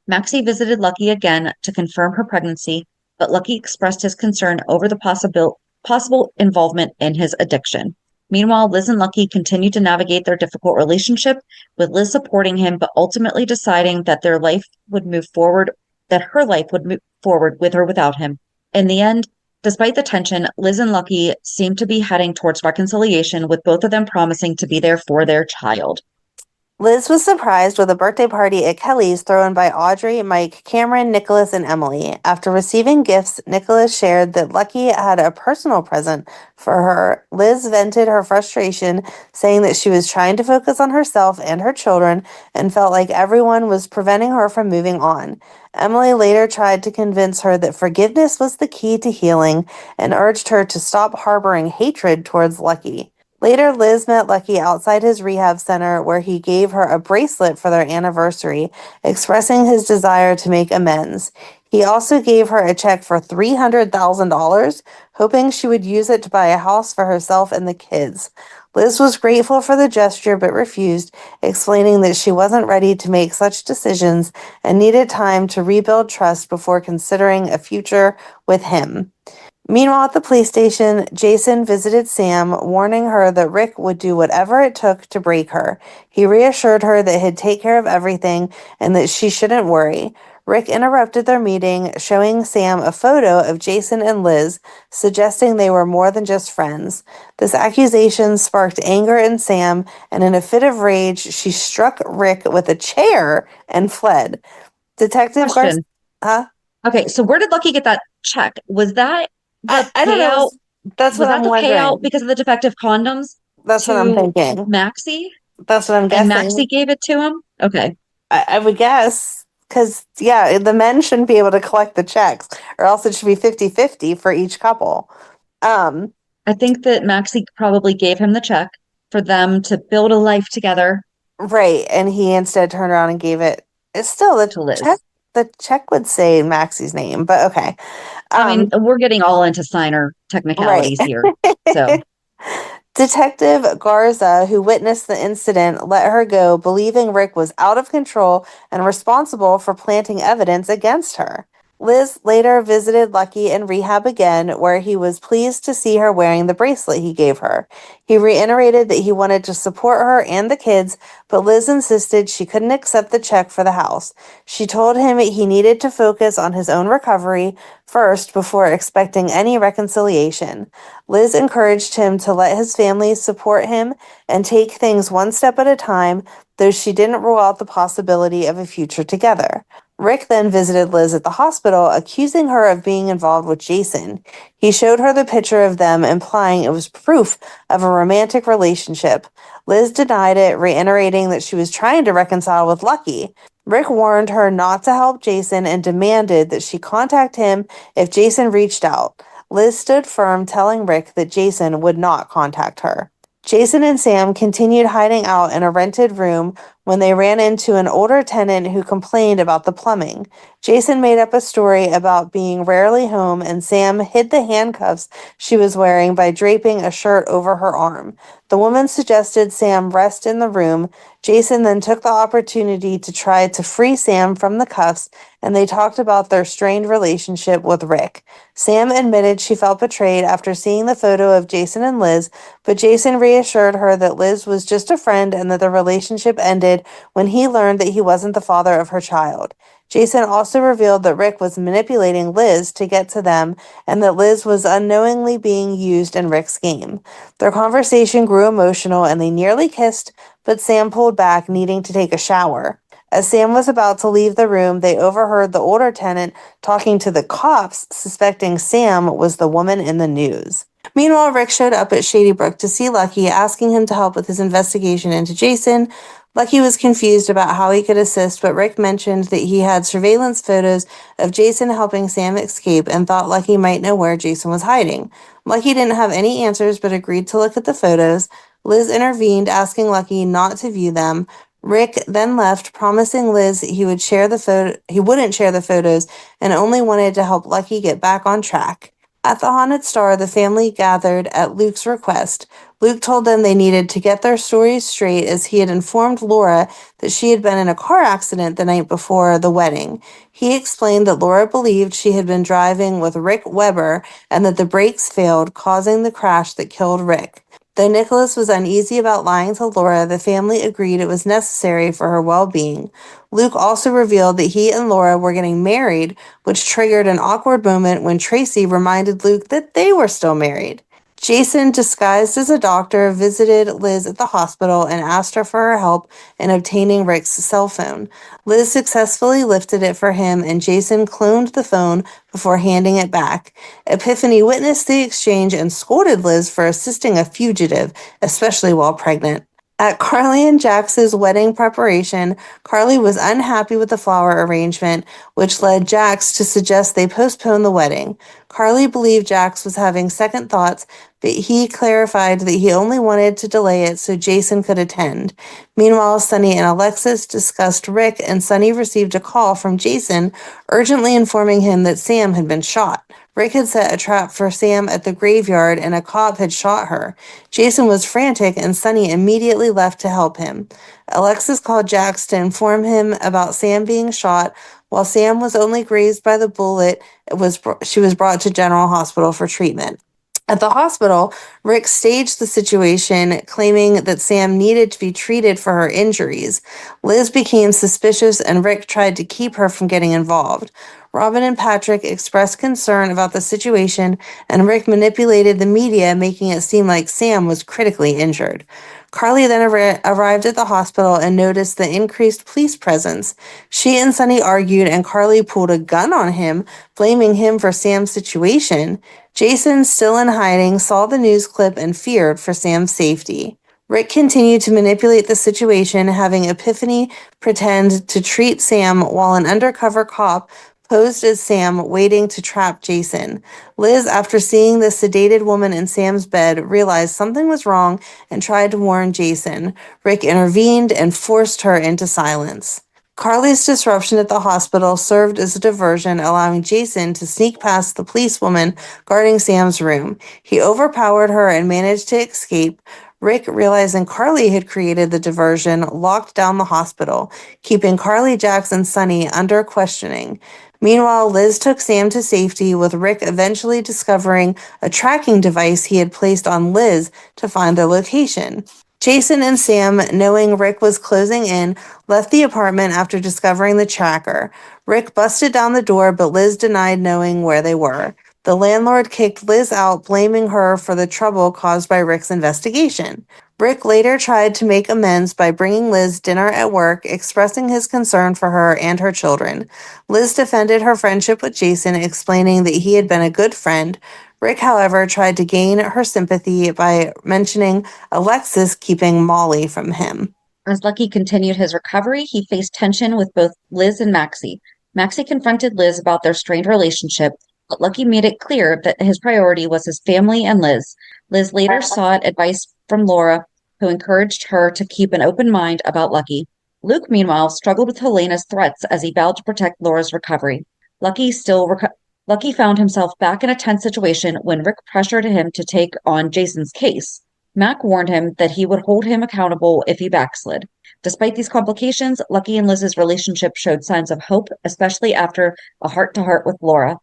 Maxie visited Lucky again to confirm her pregnancy, but Lucky expressed his concern over the possible involvement in his addiction. Meanwhile, Liz and Lucky continued to navigate their difficult relationship, with Liz supporting him, but ultimately deciding that her life would move forward with or without him. In the end, despite the tension, Liz and Lucky seemed to be heading towards reconciliation, with both of them promising to be there for their child. Liz was surprised with a birthday party at Kelly's thrown by Audrey, Mike, Cameron, Nikolas, and Emily. After receiving gifts, Nikolas shared that Lucky had a personal present for her. Liz vented her frustration, saying that she was trying to focus on herself and her children and felt like everyone was preventing her from moving on. Emily later tried to convince her that forgiveness was the key to healing and urged her to stop harboring hatred towards Lucky. Later, Liz met Lucky outside his rehab center where he gave her a bracelet for their anniversary, expressing his desire to make amends. He also gave her a check for $300,000, hoping she would use it to buy a house for herself and the kids. Liz was grateful for the gesture but refused, explaining that she wasn't ready to make such decisions and needed time to rebuild trust before considering a future with him. Meanwhile, at the police station, Jason visited Sam, warning her that Rick would do whatever it took to break her. He reassured her that he'd take care of everything and that she shouldn't worry. Rick interrupted their meeting, showing Sam a photo of Jason and Liz, suggesting they were more than just friends. This accusation sparked anger in Sam, and in a fit of rage, she struck Rick with a chair and fled. Detective Garcia. Question. Huh? Okay, so where did Lucky get that check? Was that the I don't know. payout? That's what Was that I'm the payout wondering. because of the defective condoms That's what I'm to thinking. Maxie? That's what I'm And Maxie guessing. gave it to him? Okay. I would guess. Because, yeah, the men shouldn't be able to collect the checks, or else it should be 50-50 for each couple. Um, I think that Maxie probably gave him the check for them to build a life together right. And he instead turned around and gave it. It's still to check. Liz. The check would say Maxie's name, but okay. I mean, Um, we're getting all into signer right. technicalities here. So Detective Garza, who witnessed the incident, let her go, believing Rick was out of control and responsible for planting evidence against her. Liz later visited Lucky in rehab again, where he was pleased to see her wearing the bracelet he gave her. He reiterated that he wanted to support her and the kids, but Liz insisted she couldn't accept the check for the house. She told him he needed to focus on his own recovery first before expecting any reconciliation. Liz encouraged him to let his family support him and take things one step at a time, though she didn't rule out the possibility of a future together. Rick then visited Liz at the hospital, accusing her of being involved with Jason. He showed her the picture of them, implying it was proof of a romantic relationship. Liz denied it, reiterating that she was trying to reconcile with Lucky. Rick warned her not to help Jason and demanded that she contact him if Jason reached out. Liz stood firm, telling Rick that Jason would not contact her. Jason and Sam continued hiding out in a rented room when they ran into an older tenant who complained about the plumbing. Jason made up a story about being rarely home, and Sam hid the handcuffs she was wearing by draping a shirt over her arm. The woman suggested Sam rest in the room. Jason then took the opportunity to try to free Sam from the cuffs, and they talked about their strained relationship with Rick. Sam admitted she felt betrayed after seeing the photo of Jason and Liz, but Jason reassured her that Liz was just a friend and that the relationship ended when he learned that he wasn't the father of her child. Jason also revealed that Rick was manipulating Liz to get to them and that Liz was unknowingly being used in Rick's game. Their conversation grew emotional and they nearly kissed, but Sam pulled back, needing to take a shower. As Sam was about to leave the room, they overheard the older tenant talking to the cops, suspecting Sam was the woman in the news. Meanwhile, Rick showed up at Shady Brook to see Lucky, asking him to help with his investigation into Jason. Lucky was confused about how he could assist, but Rick mentioned that he had surveillance photos of Jason helping Sam escape and thought Lucky might know where Jason was hiding. Lucky didn't have any answers but agreed to look at the photos. Liz intervened, asking Lucky not to view them. Rick then left, promising Liz he wouldn't share the photos and only wanted to help Lucky get back on track. At the Haunted Star, the family gathered at Luke's request. Luke told them they needed to get their stories straight as he had informed Laura that she had been in a car accident the night before the wedding. He explained that Laura believed she had been driving with Rick Weber and that the brakes failed, causing the crash that killed Rick. Though Nikolas was uneasy about lying to Laura, the family agreed it was necessary for her well-being. Luke also revealed that he and Laura were getting married, which triggered an awkward moment when Tracy reminded Luke that they were still married. Jason, disguised as a doctor, visited Liz at the hospital and asked her for her help in obtaining Rick's cell phone. Liz successfully lifted it for him, and Jason cloned the phone before handing it back. Epiphany witnessed the exchange and scolded Liz for assisting a fugitive, especially while pregnant. At Carly and Jax's wedding preparation, Carly was unhappy with the flower arrangement, which led Jax to suggest they postpone the wedding. Carly believed Jax was having second thoughts, but he clarified that he only wanted to delay it so Jason could attend. Meanwhile, Sunny and Alexis discussed Rick, and Sunny received a call from Jason urgently informing him that Sam had been shot. Rick had set a trap for Sam at the graveyard, and a cop had shot her. Jason was frantic, and Sunny immediately left to help him. Alexis called Jax to inform him about Sam being shot. While Sam was only grazed by the bullet, she was brought to General Hospital for treatment. At the hospital, Rick staged the situation, claiming that Sam needed to be treated for her injuries. Liz became suspicious, and Rick tried to keep her from getting involved. Robin and Patrick expressed concern about the situation, and Rick manipulated the media, making it seem like Sam was critically injured. Carly then arrived at the hospital and noticed the increased police presence. She and Sunny argued, and Carly pulled a gun on him, blaming him for Sam's situation. Jason, still in hiding, saw the news clip and feared for Sam's safety. Rick continued to manipulate the situation, having Epiphany pretend to treat Sam while an undercover cop posed as Sam, waiting to trap Jason. Liz, after seeing the sedated woman in Sam's bed, realized something was wrong and tried to warn Jason. Rick intervened and forced her into silence. Carly's disruption at the hospital served as a diversion, allowing Jason to sneak past the policewoman guarding Sam's room. He overpowered her and managed to escape. Rick, realizing Carly had created the diversion, locked down the hospital, keeping Carly, Jax, and Sunny under questioning. Meanwhile, Liz took Sam to safety, with Rick eventually discovering a tracking device he had placed on Liz to find their location. Jason and Sam, knowing Rick was closing in, left the apartment after discovering the tracker. Rick busted down the door, but Liz denied knowing where they were. The landlord kicked Liz out, blaming her for the trouble caused by Rick's investigation. Rick later tried to make amends by bringing Liz dinner at work, expressing his concern for her and her children. Liz defended her friendship with Jason, explaining that he had been a good friend. Rick, however, tried to gain her sympathy by mentioning Alexis keeping Molly from him. As Lucky continued his recovery, he faced tension with both Liz and Maxie. Maxie confronted Liz about their strained relationship, but Lucky made it clear that his priority was his family and Liz. Liz later sought advice from Laura, who encouraged her to keep an open mind about Lucky. Luke, meanwhile, struggled with Helena's threats as he vowed to protect Laura's recovery. Lucky found himself back in a tense situation when Rick pressured him to take on Jason's case. Mac warned him that he would hold him accountable if he backslid. Despite these complications, Lucky and Liz's relationship showed signs of hope, especially after a heart-to-heart with Laura.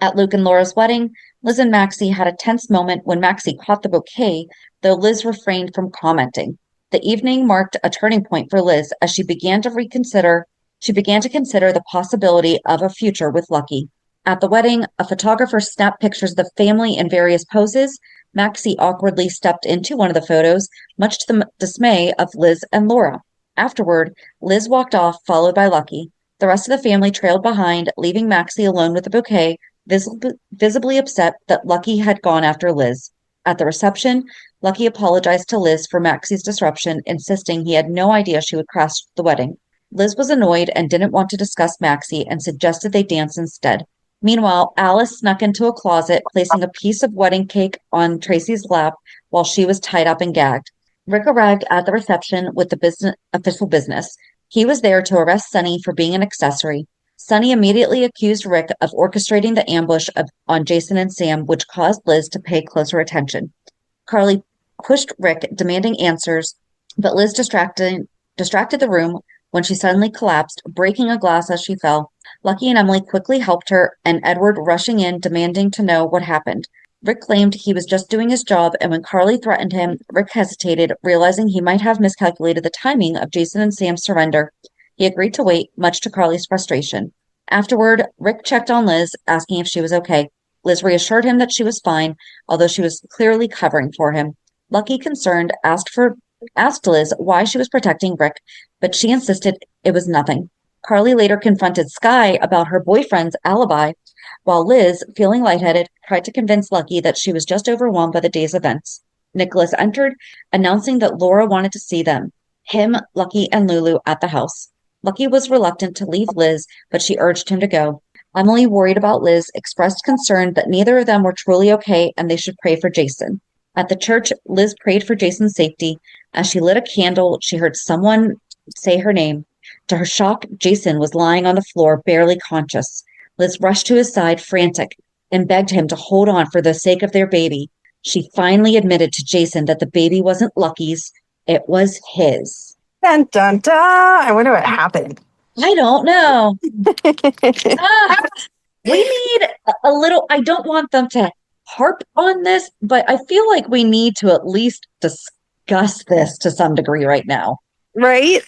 At Luke and Laura's wedding, Liz and Maxie had a tense moment when Maxie caught the bouquet, though Liz refrained from commenting. The evening marked a turning point for Liz as she began to consider the possibility of a future with Lucky. At the wedding, a photographer snapped pictures of the family in various poses. Maxie awkwardly stepped into one of the photos, much to the dismay of Liz and Laura. Afterward, Liz walked off, followed by Lucky. The rest of the family trailed behind, leaving Maxie alone with the bouquet, visibly upset that Lucky had gone after Liz. At the reception, Lucky apologized to Liz for Maxie's disruption, insisting he had no idea she would crash the wedding. Liz was annoyed and didn't want to discuss Maxie and suggested they dance instead. Meanwhile, Alice snuck into a closet, placing a piece of wedding cake on Tracy's lap while she was tied up and gagged. Rick arrived at the reception with the official business. He was there to arrest Sunny for being an accessory. Sunny immediately accused Rick of orchestrating the ambush on Jason and Sam, which caused Liz to pay closer attention. Carly pushed Rick, demanding answers, but Liz distracted the room when she suddenly collapsed, breaking a glass as she fell. Lucky and Emily quickly helped her, and Edward rushing in, demanding to know what happened. Rick claimed he was just doing his job, and when Carly threatened him, Rick hesitated, realizing he might have miscalculated the timing of Jason and Sam's surrender. He agreed to wait, much to Carly's frustration. Afterward, Rick checked on Liz, asking if she was okay. Liz reassured him that she was fine, although she was clearly covering for him. Lucky, concerned, asked Liz why she was protecting Rick, but she insisted it was nothing. Carly later confronted Skye about her boyfriend's alibi, while Liz, feeling lightheaded, tried to convince Lucky that she was just overwhelmed by the day's events. Nikolas entered, announcing that Laura wanted to see them, him, Lucky, and Lulu at the house. Lucky was reluctant to leave Liz, but she urged him to go. Emily, worried about Liz, expressed concern that neither of them were truly okay and they should pray for Jason. At the church, Liz prayed for Jason's safety. As she lit a candle, she heard someone say her name. To her shock, Jason was lying on the floor, barely conscious. Liz rushed to his side, frantic, and begged him to hold on for the sake of their baby. She finally admitted to Jason that the baby wasn't Lucky's, it was his. Dun, dun, dun. I wonder what happened. I don't know. We need a little, I don't want them to harp on this, but I feel like we need to at least discuss this to some degree right now. Right?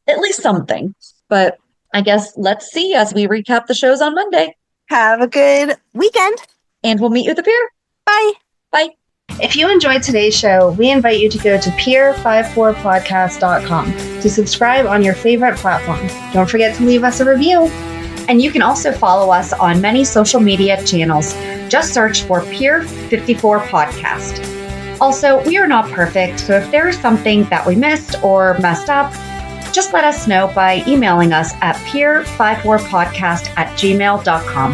At least something. But I guess let's see as we recap the shows on Monday. Have a good weekend. And we'll meet you at the pier. Bye. Bye. If you enjoyed today's show, we invite you to go to peer54podcast.com to subscribe on your favorite platform. Don't forget to leave us a review. And you can also follow us on many social media channels. Just search for Peer 54 Podcast. Also, we are not perfect, so if there is something that we missed or messed up, just let us know by emailing us at peer54podcast@gmail.com.